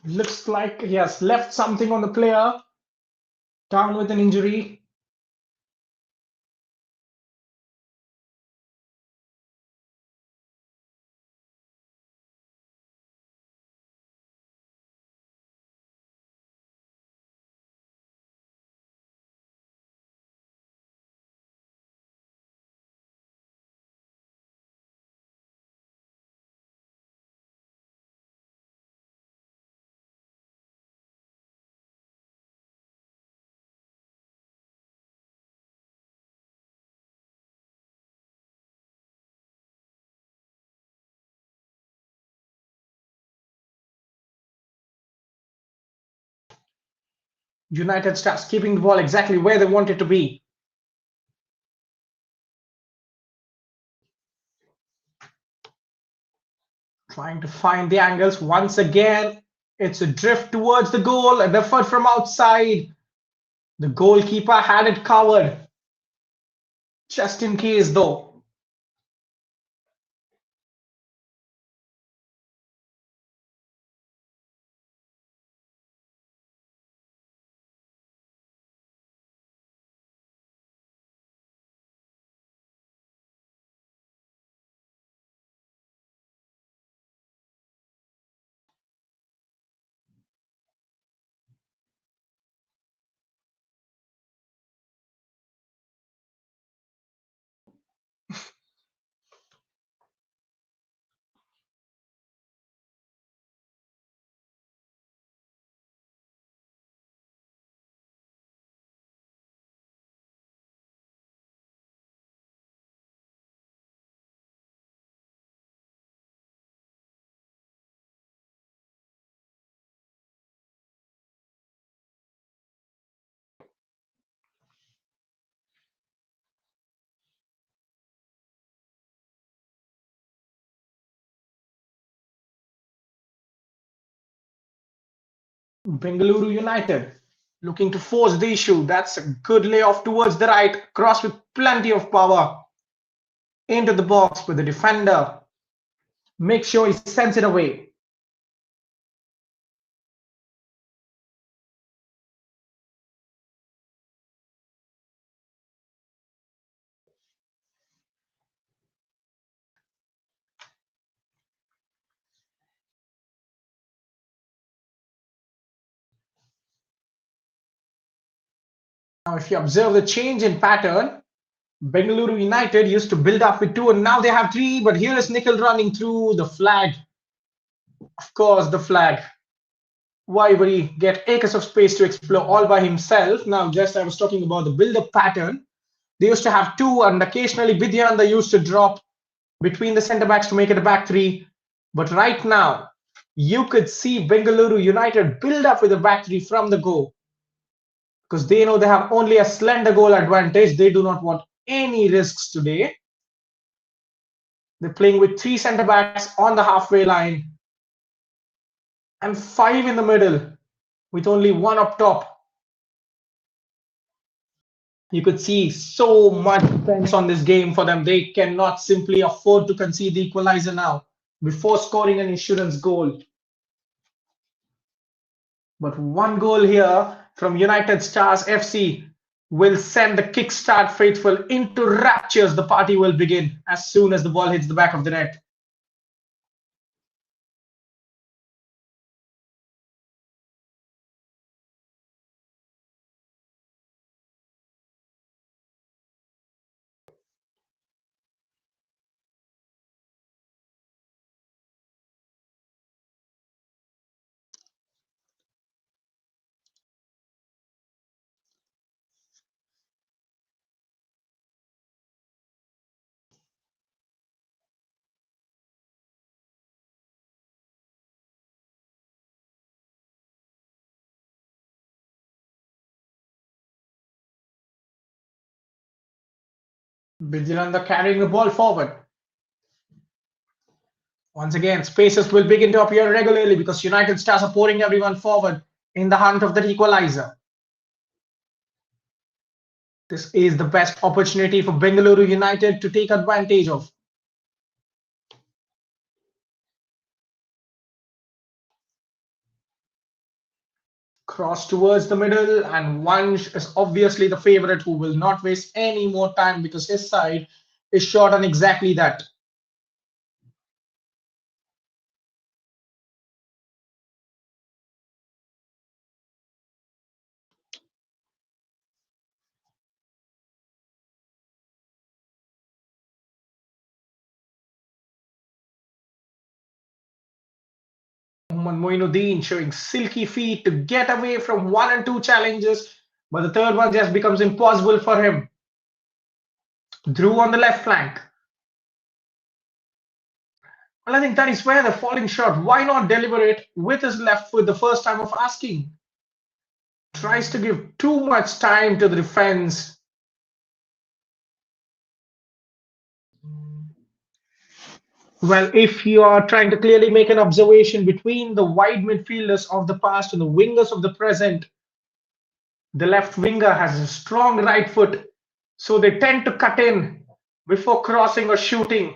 Speaker 1: Looks like he has left something on the player. Down with an injury. United starts keeping the ball exactly where they want it to be. Trying to find the angles once again. It's a drift towards the goal, an effort from outside. The goalkeeper had it covered. Just in case, though. Bengaluru United looking to force the issue. That's a good layoff towards the right. Cross with plenty of power into the box, but the defender makes sure he sends it away. Now, if you observe the change in pattern, Bengaluru United used to build up with two, and now they have three. But here is Nikhil running through the flag. Of course, the flag. Why would he get acres of space to explore all by himself? Now, just I was talking about the build-up pattern. They used to have two, and occasionally Bidyan they used to drop between the centre backs to make it a back three. But right now, you could see Bengaluru United build up with a back three from the go. because they know they have only a slender goal advantage. They do not want any risks today. They're playing with three centre backs on the halfway line and five in the middle with only one up top. You could see so much defense on this game for them. They cannot simply afford to concede the equalizer now before scoring an insurance goal. But one goal here from United Stars FC will send the kickstart faithful into raptures. The party will begin as soon as the ball hits the back of the net. Bijilanda carrying the ball forward. Once again, spaces will begin to appear regularly because United Stars are pouring everyone forward in the hunt of the equalizer. This is the best opportunity for Bengaluru United to take advantage of. Cross towards the middle, and Vansh is obviously the favorite who will not waste any more time because his side is short on exactly that. Mohammad Moinuddin showing silky feet to get away from one and two challenges, but the third one just becomes impossible for him. Drew on the left flank. Well, I think that is where the falling shot. Why not deliver it with his left foot the first time of asking? Tries to give too much time to the defense. Well, if you are trying to clearly make an observation between the wide midfielders of the past and the wingers of the present, the left winger has a strong right foot, so they tend to cut in before crossing or shooting.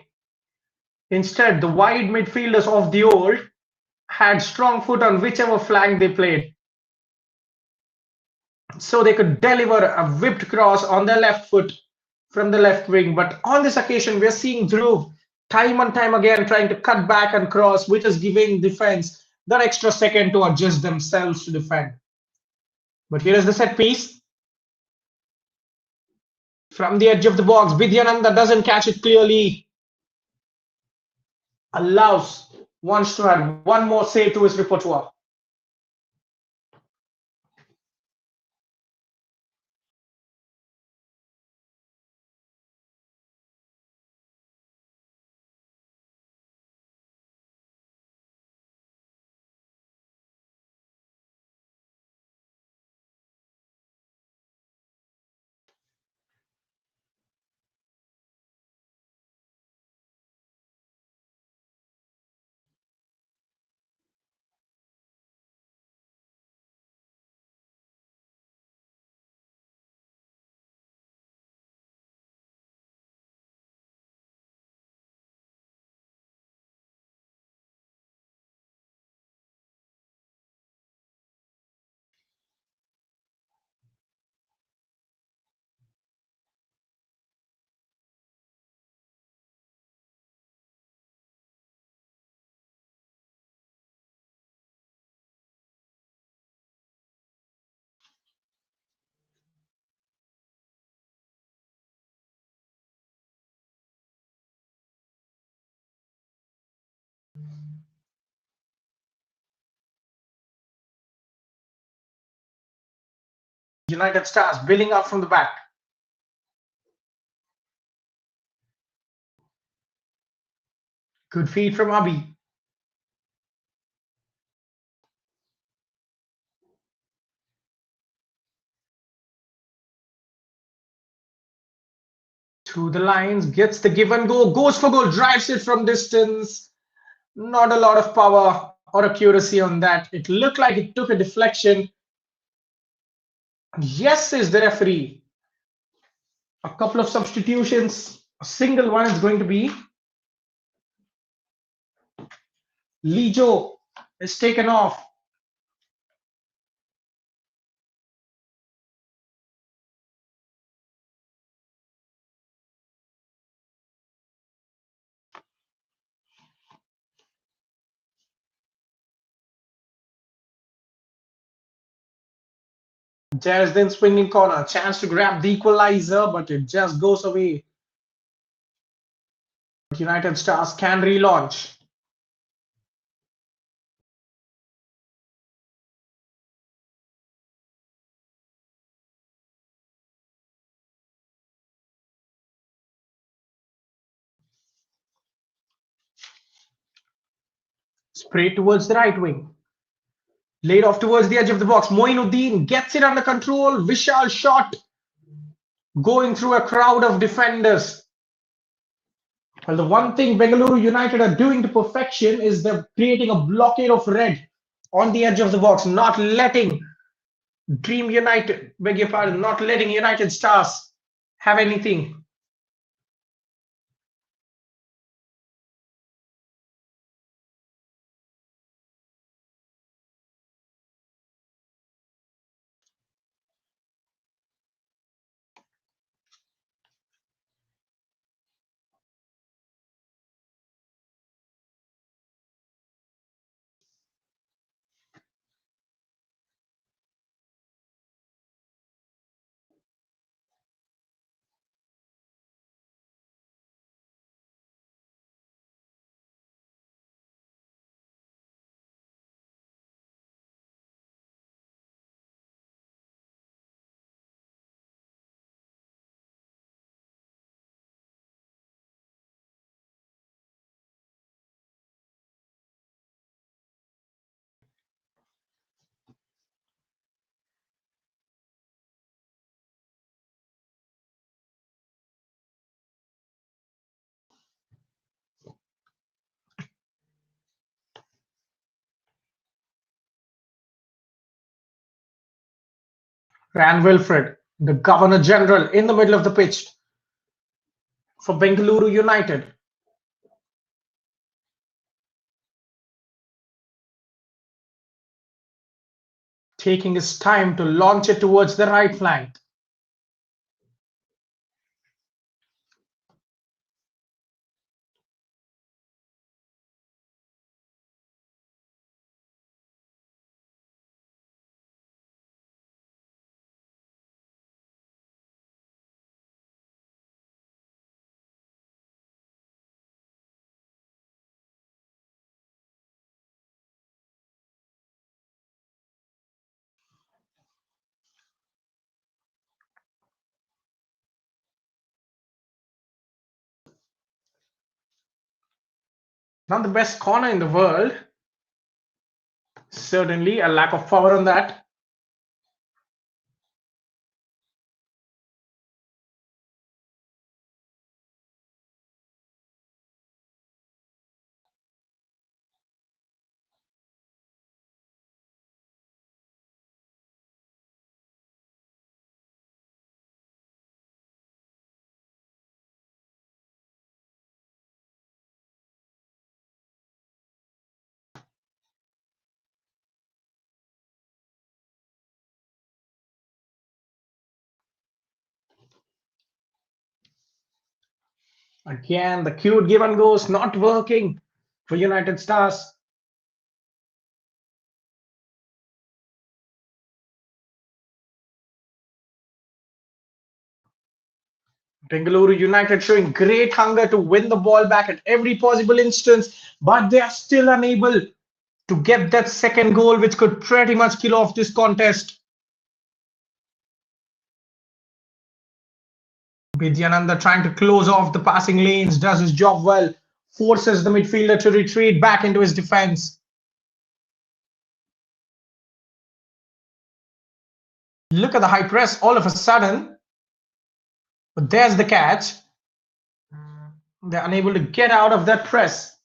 Speaker 1: Instead, the wide midfielders of the old had strong foot on whichever flank they played, so they could deliver a whipped cross on their left foot from the left wing. But on this occasion, we are seeing Dhruv time and time again trying to cut back and cross, which is giving defense that extra second to adjust themselves to defend. But here is the set piece. From the edge of the box, Vidyananda doesn't catch it clearly. Allows wants to add one more save to his repertoire. United Stars building up from the back. Good feed from Abhi. through the lines, gets the give and go, goes for goal, drives it from distance. Not a lot of power or accuracy on that. It looked like it took a deflection. Yes, says the referee. A couple of substitutions. A single one is going to be Lijo is taken off. There's then swinging corner. Chance to grab the equalizer, but it just goes away. United Stars can relaunch. Spray towards the right wing. Laid off towards the edge of the box. Moinuddin gets it under control. Vishal shot going through a crowd of defenders. Well, the one thing Bengaluru United are doing to perfection is they're creating a blockade of red on the edge of the box, not letting Dream United, beg your pardon, not letting United Stars have anything. Ran Wilfred, the Governor General, in the middle of the pitch for Bengaluru United. Taking his time to launch it towards the right flank. Not the best corner in the world. Certainly a lack of power on that. Again, the cute give and goes not working for United Stars. Bengaluru United showing great hunger to win the ball back at every possible instance, but they are still unable to get that second goal, which could pretty much kill off this contest. Vidyananda trying to close off the passing lanes, does his job well, forces the midfielder to retreat back into his defense. Look at the high press all of a sudden. But there's the catch. They're unable to get out of that press.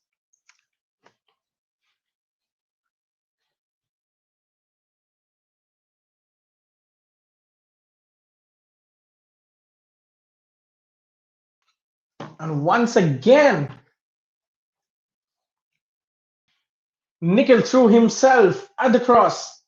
Speaker 1: And once again, Nickel threw himself at the cross.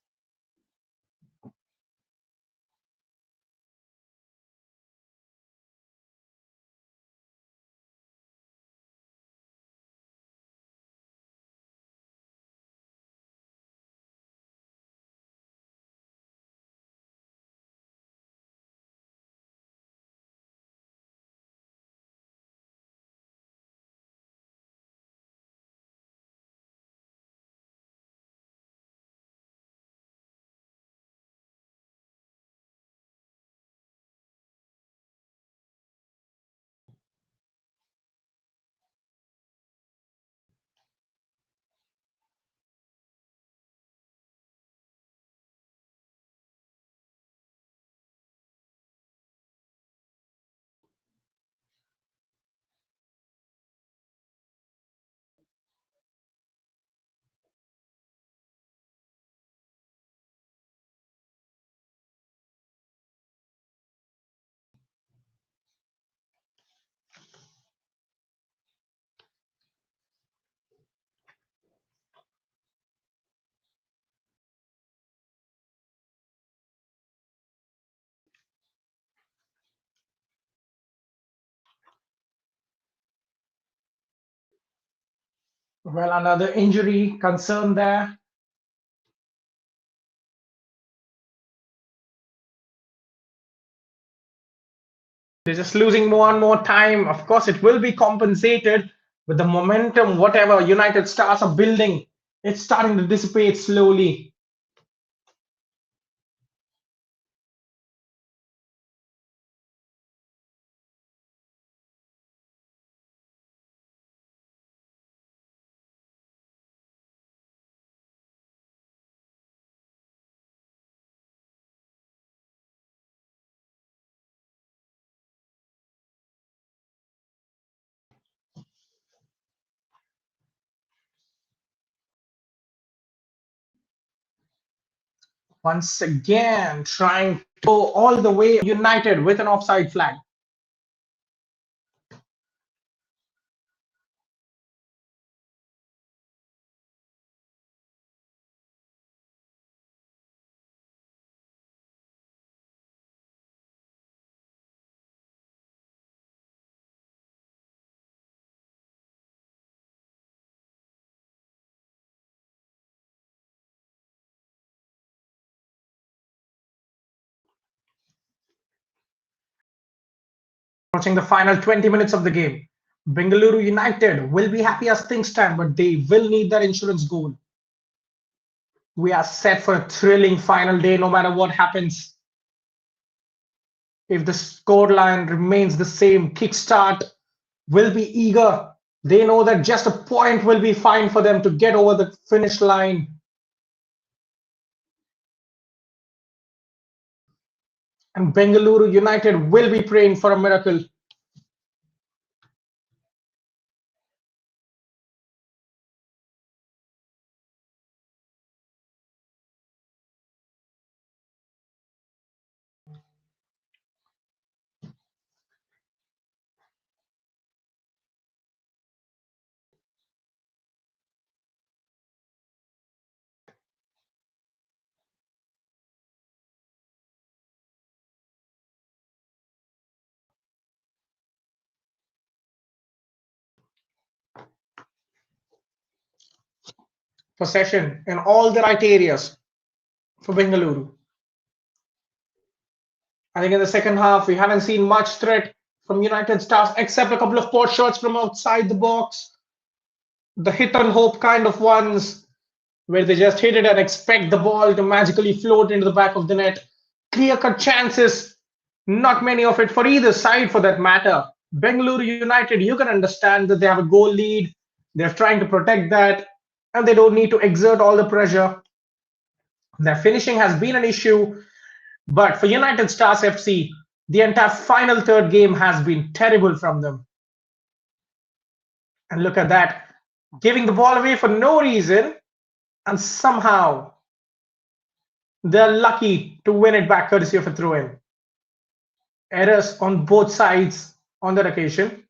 Speaker 1: Well, another injury concern there. They're just losing more and more time. Of course, it will be compensated with the momentum, whatever United Stars are building. It's starting to dissipate slowly. Once again, trying to go all the way United with an offside flag. Approaching the final 20 minutes of the game. Bengaluru United will be happy as things stand, but they will need that insurance goal. We are set for a thrilling final day no matter what happens. If the scoreline remains the same, Kickstart will be eager. They know that just a point will be fine for them to get over the finish line. And Bengaluru United will be praying for a miracle. Possession in all the right areas for Bengaluru. I think in the second half, we haven't seen much threat from United Stars except a couple of poor shots from outside the box. The hit and hope kind of ones where they just hit it and expect the ball to magically float into the back of the net. Clear cut chances, not many of it for either side for that matter. Bengaluru United, you can understand that they have a goal lead. They're trying to protect that and they don't need to exert all the pressure. Their finishing has been an issue, but for United Stars FC, the entire final third game has been terrible from them. And look at that, giving the ball away for no reason, and somehow they're lucky to win it back courtesy of a throw in. Errors on both sides on that occasion.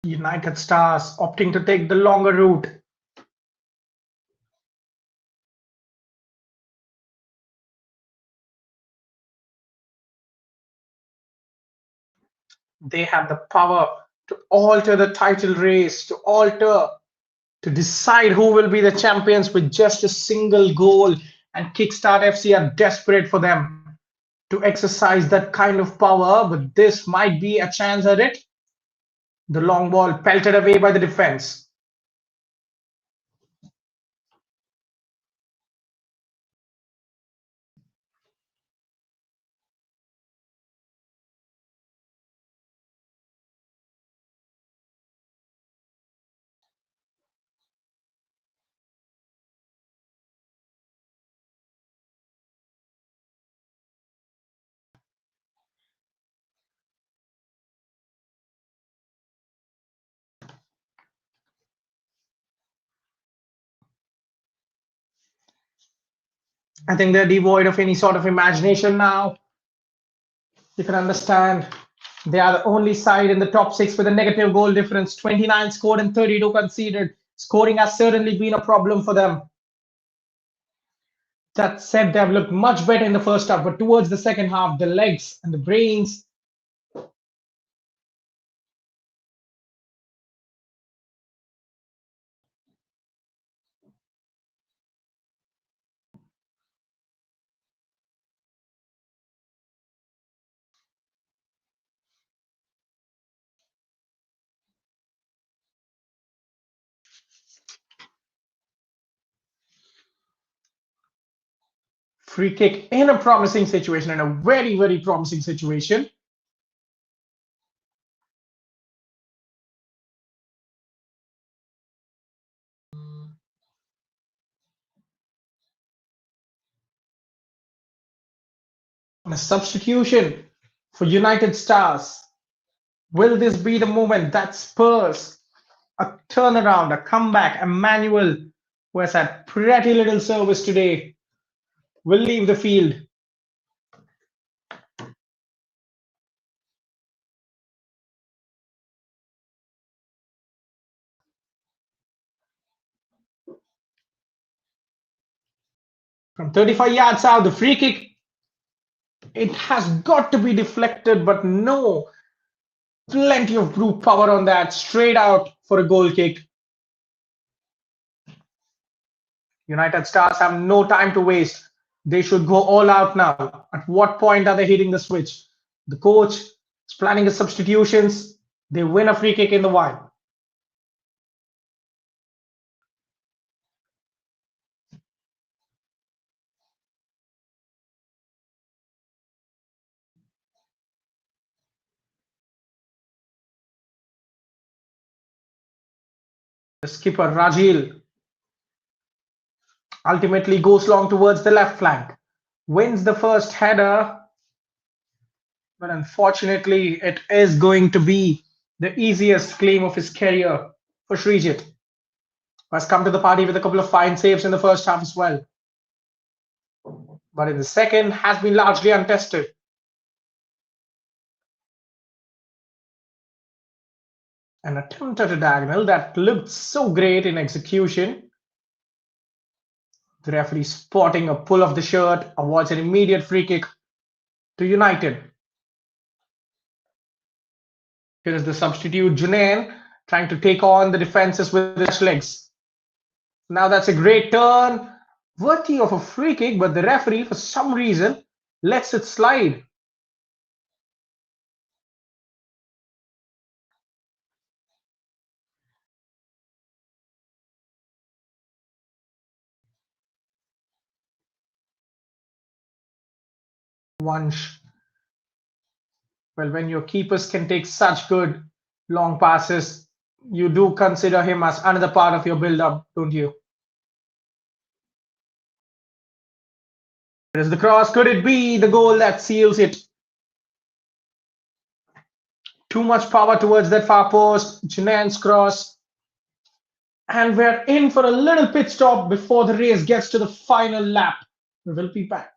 Speaker 1: United Stars opting to take the longer route. They have the power to alter the title race, to decide who will be the champions with just a single goal. And Kickstart FC are desperate for them to exercise that kind of power, but this might be a chance at it. The long ball pelted away by the defense. I think they're devoid of any sort of imagination now. You can understand they are the only side in the top six with a negative goal difference, 29 scored and 32 conceded. Scoring has certainly been a problem for them. That said, they've looked much better in the first half, but towards the second half, the legs and the brains. Free kick in a promising situation, in a very, very promising situation. And a substitution for United Stars. Will this be the moment that spurs a turnaround, a comeback? Emmanuel, who has had pretty little service today, will leave the field. From 35 yards out, the free kick, it has got to be deflected, but no, plenty of brute power on that, straight out for a goal kick. United Stars have no time to waste. They should go all out now. At what point are they hitting the switch? The coach is planning his substitutions. They win a free kick in the wide. The skipper, Rajil, ultimately goes long towards the left flank, wins the first header, but unfortunately, it is going to be the easiest claim of his career for Srijit, who has come to the party with a couple of fine saves in the first half as well. But in the second, has been largely untested. An attempt at a diagonal that looked so great in execution. The referee spotting a pull of the shirt avoids an immediate free kick to United. Here is the substitute Junain trying to take on the defenses with his legs. Now that's a great turn, worthy of a free kick, but the referee, for some reason, lets it slide. Once, well, when your keepers can take such good long passes, you do consider him as another part of your build-up, don't you? There's the cross. Could it be the goal that seals it? Too much power towards that far post. Junain's cross. And we're in for a little pit stop before the race gets to the final lap. We will be back.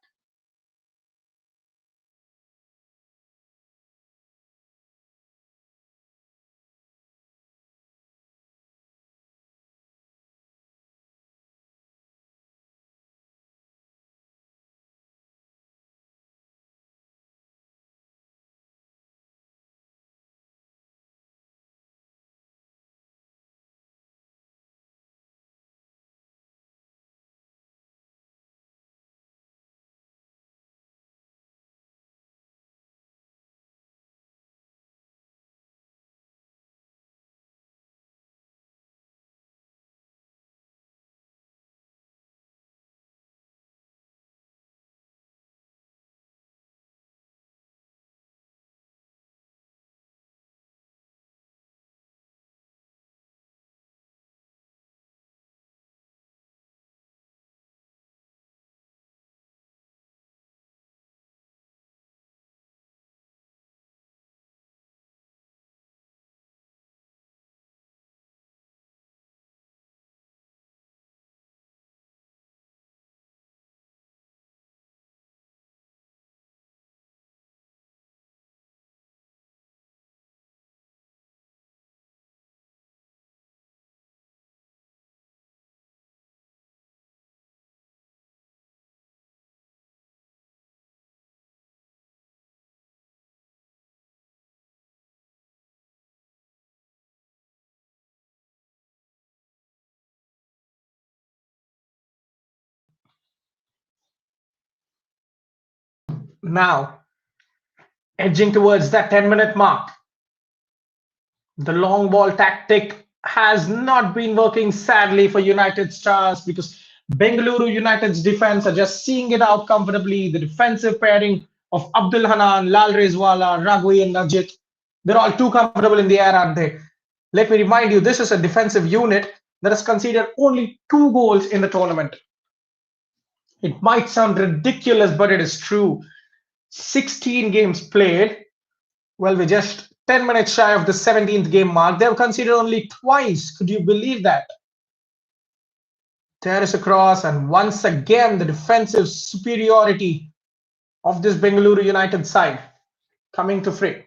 Speaker 1: Now, edging towards that 10-minute mark. The long ball tactic has not been working sadly for United Stars because Bengaluru United's defense are just seeing it out comfortably. The defensive pairing of Abdul Hanan, Lal Rezwala, Raghui and Najit, they're all too comfortable in the air, aren't they? Let me remind you, this is a defensive unit that has conceded only 2 goals in the tournament. It might sound ridiculous, but it is true. 16 games played. Well, we're just 10 minutes shy of the 17th game mark. They've conceded only twice. Could you believe that? There is a cross, and once again, the defensive superiority of this Bengaluru United side coming to free.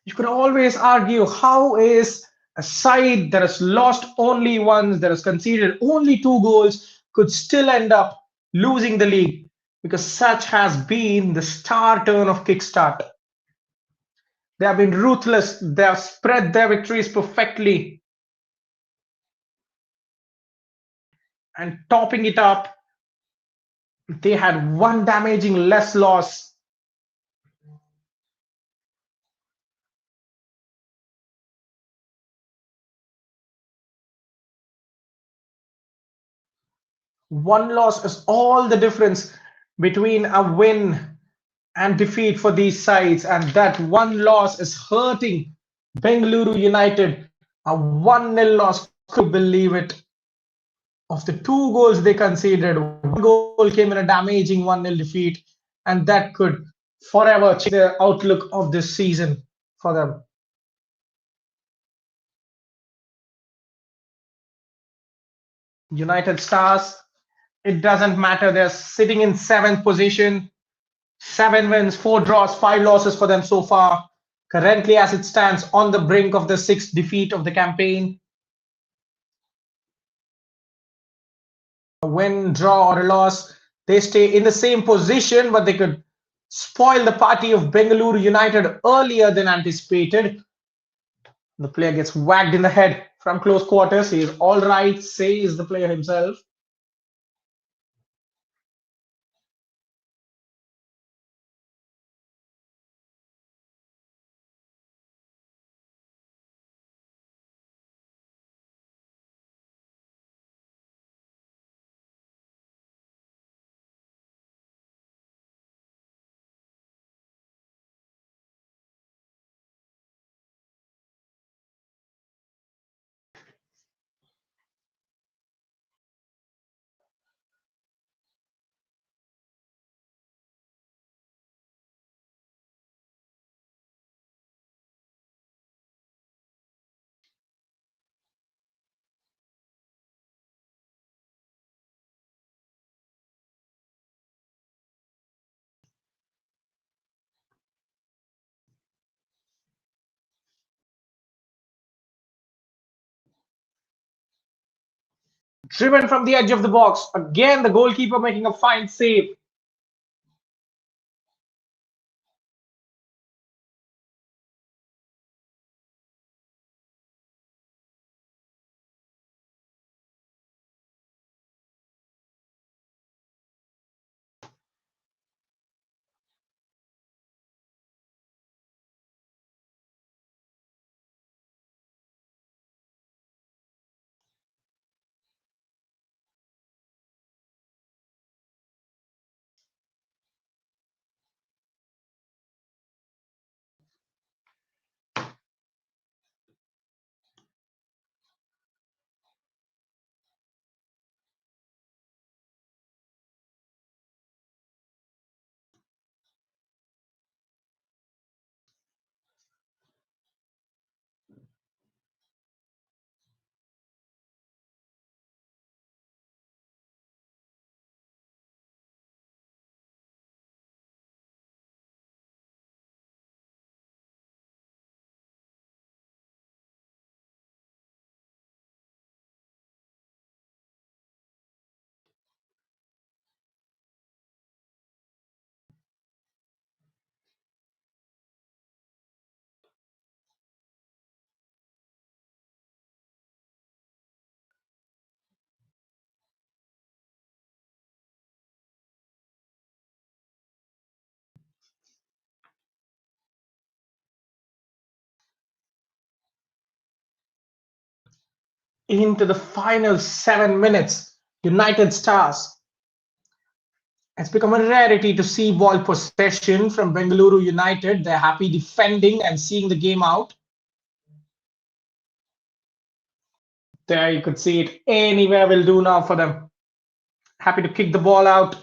Speaker 1: You could always argue, how is a side that has lost only once, that has conceded only 2 goals, could still end up losing the league? Because such has been the star turn of Kickstart. They have been ruthless. They have spread their victories perfectly. And topping it up, they had one damaging less loss. One loss is all the difference between a win and defeat for these sides. And that one loss is hurting Bengaluru United. A 1-0 loss, could you believe it? Of the 2 goals they conceded, 1 goal came in a damaging 1-0 defeat, and that could forever change the outlook of this season for them. United Stars, it doesn't matter. They're sitting in 7th position, 7 wins, 4 draws, 5 losses for them so far. currently as it stands on the brink of the sixth defeat of the campaign. A win, draw, or a loss, they stay in the same position, but they could spoil the party of Bengaluru United earlier than anticipated. The player gets whacked in the head from close quarters. He is all right, says the player himself. Driven from the edge of the box. Again, the goalkeeper making a fine save. Into the final 7 minutes, United Stars. It's become a rarity to see ball possession from Bengaluru United. They're happy defending and seeing the game out. There you could see it. Anywhere will do now for them. Happy to kick the ball out.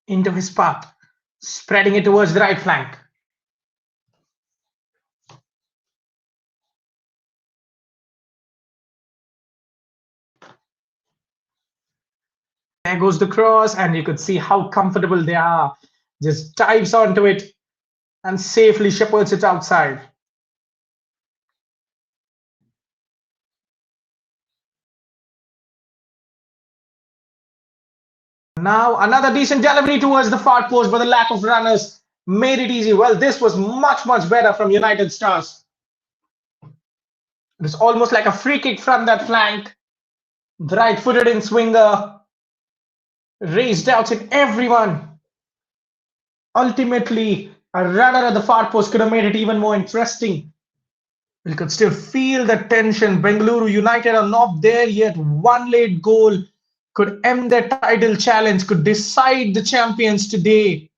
Speaker 1: Into his path, spreading it towards the right flank. There goes the cross, and you could see how comfortable they are. Just dives onto it and safely shepherds it outside. Now another decent delivery towards the far post, but the lack of runners made it easy. Well, this was much better from United Stars. It was almost like a free kick from that flank. The right-footed in swinger raised doubts in everyone. Ultimately, a runner at the far post could have made it even more interesting. You could still feel the tension. Bengaluru United are not there yet. One late goal could end their title challenge, could decide the champions today.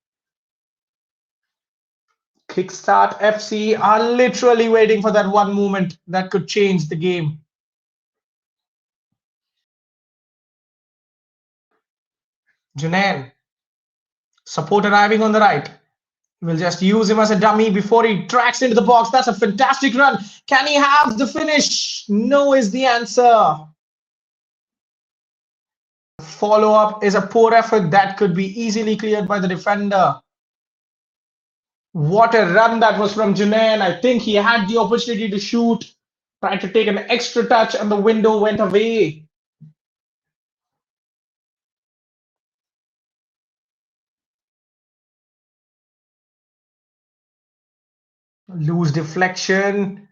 Speaker 1: Kickstart FC are literally waiting for that one moment that could change the game. Junaid, support arriving on the right. We'll just use him as a dummy before he tracks into the box. That's a fantastic run. Can he have the finish? No is the answer. Follow up is a poor effort that could be easily cleared by the defender. What a run that was from Junaid. I think he had the opportunity to shoot, tried to take an extra touch, and the window went away. Loose deflection.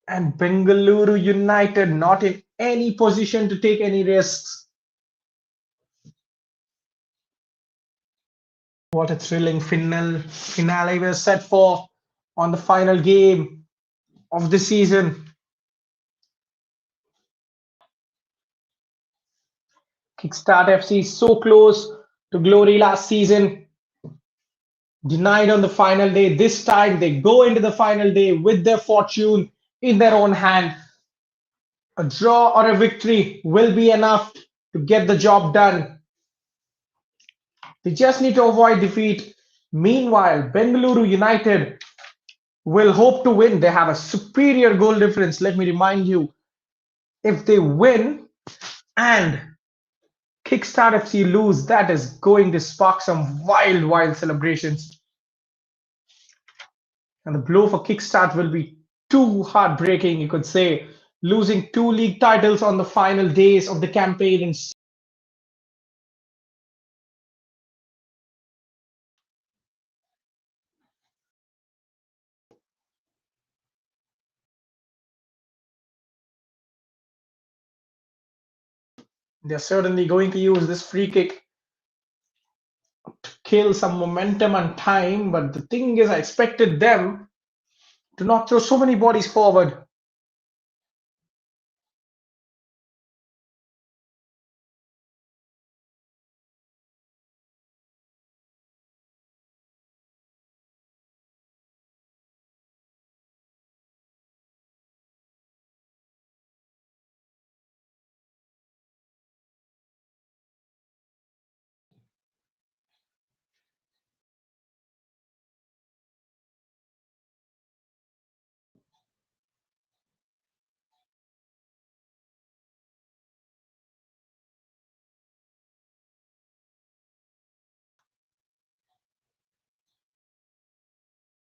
Speaker 1: And Bengaluru United not in any position to take any risks. What a thrilling finale we're set for on the final game of the season. Kickstart FC so close to glory last season. Denied on the final day. This time they go into the final day with their fortune in their own hand. A draw or a victory will be enough to get the job done. They just need to avoid defeat. Meanwhile, Bengaluru United will hope to win. They have a superior goal difference. Let me remind you, if they win and Kickstart FC lose, that is going to spark some wild, wild celebrations. And the blow for Kickstart will be too heartbreaking, you could say. Losing 2 league titles on the final days of the campaign. They're certainly going to use this free kick to kill some momentum and time. But the thing is, I expected them to not throw so many bodies forward.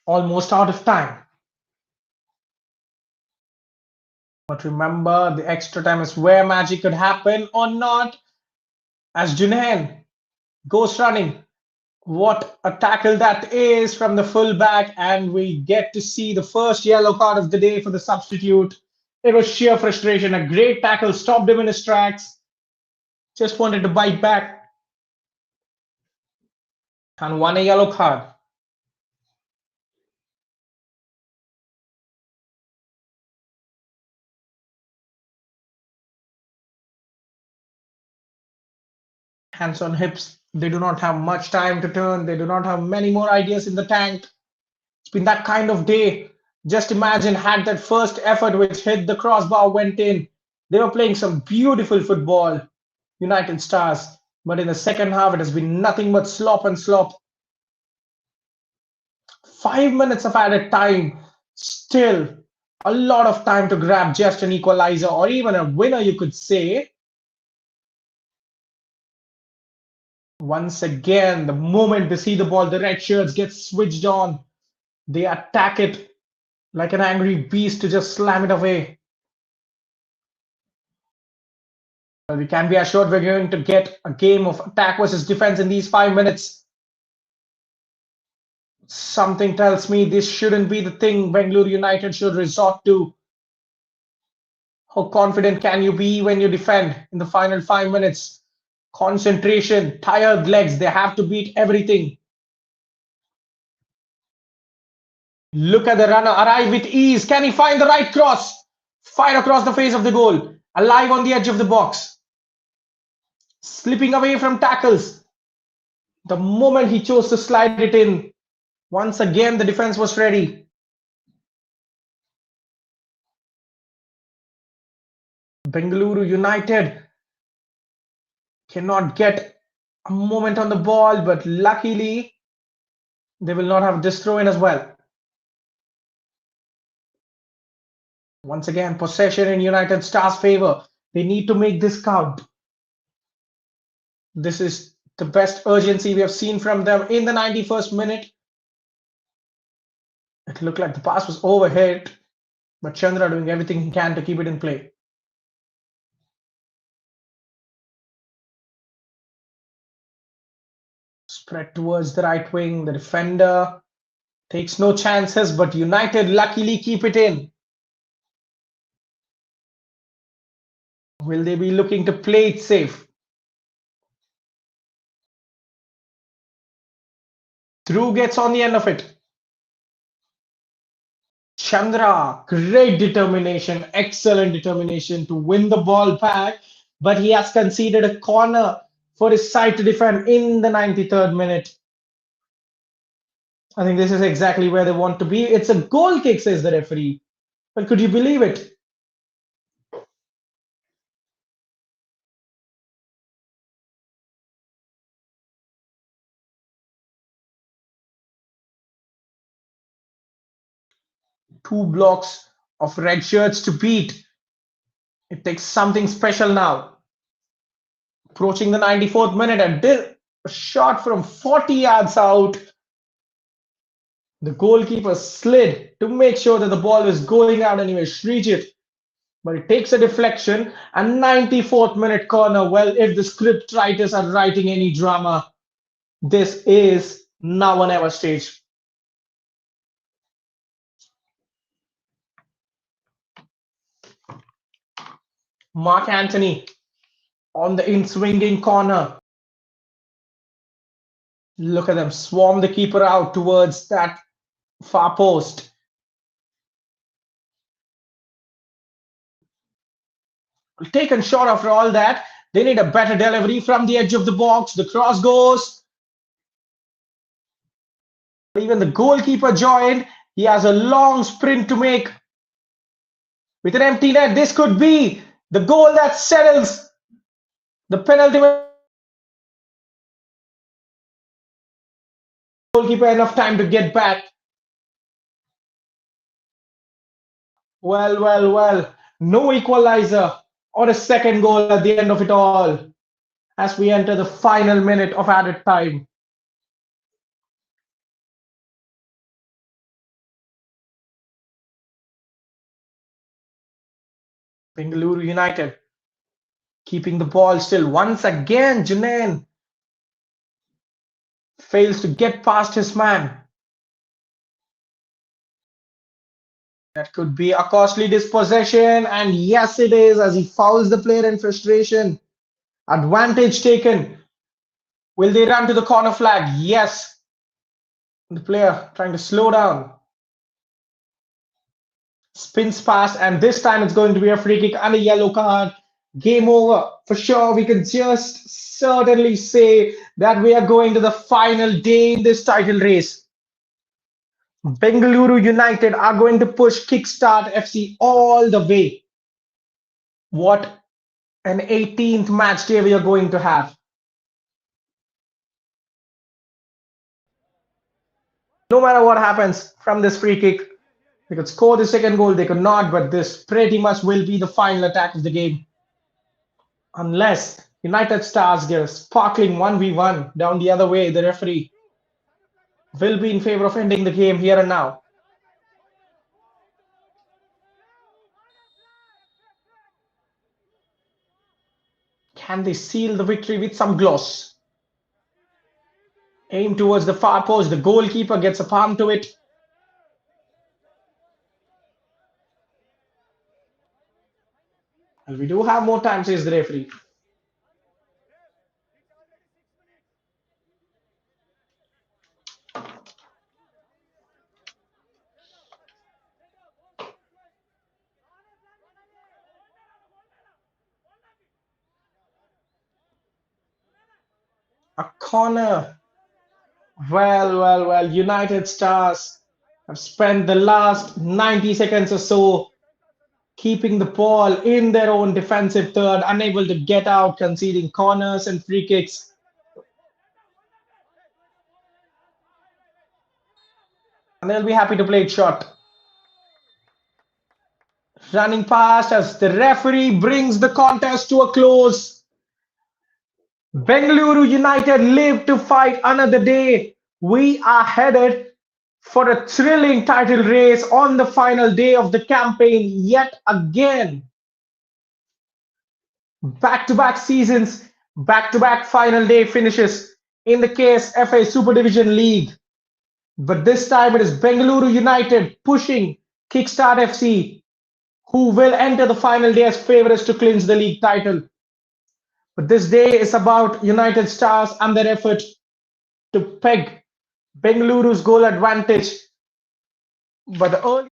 Speaker 1: Almost out of time. But remember, the extra time is where magic could happen or not. As Junaid goes running, what a tackle that is from the fullback, and we get to see the first yellow card of the day for the substitute. It was sheer frustration. A great tackle stopped him in his tracks. Just wanted to bite back and won a yellow card. Hands on hips. They do not have much time to turn. They do not have many more ideas in the tank. It's been that kind of day. Just imagine had that first effort which hit the crossbar went in. They were playing some beautiful football, United Stars. But in the second half, it has been nothing but slop and slop. 5 minutes of added time. Still a lot of time to grab just an equalizer or even a winner, you could say. Once again, the moment they see the ball, the red shirts get switched on. They attack it like an angry beast to just slam it away. We can be assured we're going to get a game of attack versus defense in these 5 minutes. Something tells me this shouldn't be the thing Bengaluru United should resort to. How confident can you be when you defend in the final 5 minutes? Concentration, tired legs, they have to beat everything. Look at the runner arrive with ease. Can he find the right cross? Fire across the face of the goal. Alive on the edge of the box. Slipping away from tackles. The moment he chose to slide it in, once again the defense was ready. Bengaluru United cannot get a moment on the ball, but luckily they will not have this throw in as well. Once again, possession in United Stars' favor. They need to make this count. This is the best urgency we have seen from them in the 91st minute. It looked like the pass was overhit, but Chandra doing everything he can to keep it in play. Spread towards the right wing. The defender takes no chances, but United luckily keep it in. Will they be looking to play it safe? Drew gets on the end of it. Chandra, great determination, excellent determination to win the ball back, but he has conceded a corner for his side to defend in the 93rd minute. I think this is exactly where they want to be. It's a goal kick, says the referee. But could you believe it? Two blocks of red shirts to beat. It takes something special now. Approaching the 94th minute, and a shot from 40 yards out. The goalkeeper slid to make sure that the ball was going out and he was reach it. But it takes a deflection. And 94th minute corner. Well, if the script writers are writing any drama, this is now or never stage. Mark Anthony on the in-swinging corner. Look at them swarm the keeper out towards that far post. Taken short after all that. They need a better delivery from the edge of the box. The cross goes. Even the goalkeeper joined. He has a long sprint to make. With an empty net, this could be the goal that settles the penalty. Goalkeeper enough time to get back. Well. No equalizer or a second goal at the end of it all as we enter the final minute of added time. Bengaluru United keeping the ball still. Once again, Junaid fails to get past his man. That could be a costly dispossession, and yes, it is, as he fouls the player in frustration. Advantage taken. Will they run to the corner flag? Yes. The player trying to slow down. Spins past, and this time it's going to be a free kick and a yellow card. Game over. For sure, we can just certainly say that we are going to the final day in this title race. Bengaluru United are going to push Kickstart FC all the way. What an 18th match day we are going to have. No matter what happens from this free kick, they could score the second goal, they could not, but this pretty much will be the final attack of the game. Unless United Stars get a sparkling 1v1 down the other way, the referee will be in favor of ending the game here and now. Can they seal the victory with some gloss? Aim towards the far post. The goalkeeper gets a palm to it. And we do have more time, says the referee. corner. Well. United Stars have spent the last 90 seconds or so keeping the ball in their own defensive third, unable to get out, conceding corners and free kicks. And they'll be happy to play it short. Running past as the referee brings the contest to a close. Bengaluru United live to fight another day. We are headed for a thrilling title race on the final day of the campaign yet again. Back-to-back seasons, back-to-back final day finishes in the Ksfa Super Division League. But this time it is Bengaluru United pushing Kickstart FC, who will enter the final day as favourites to clinch the league title. But this day is about United Stars and their effort to peg Bengaluru's goal advantage. But the early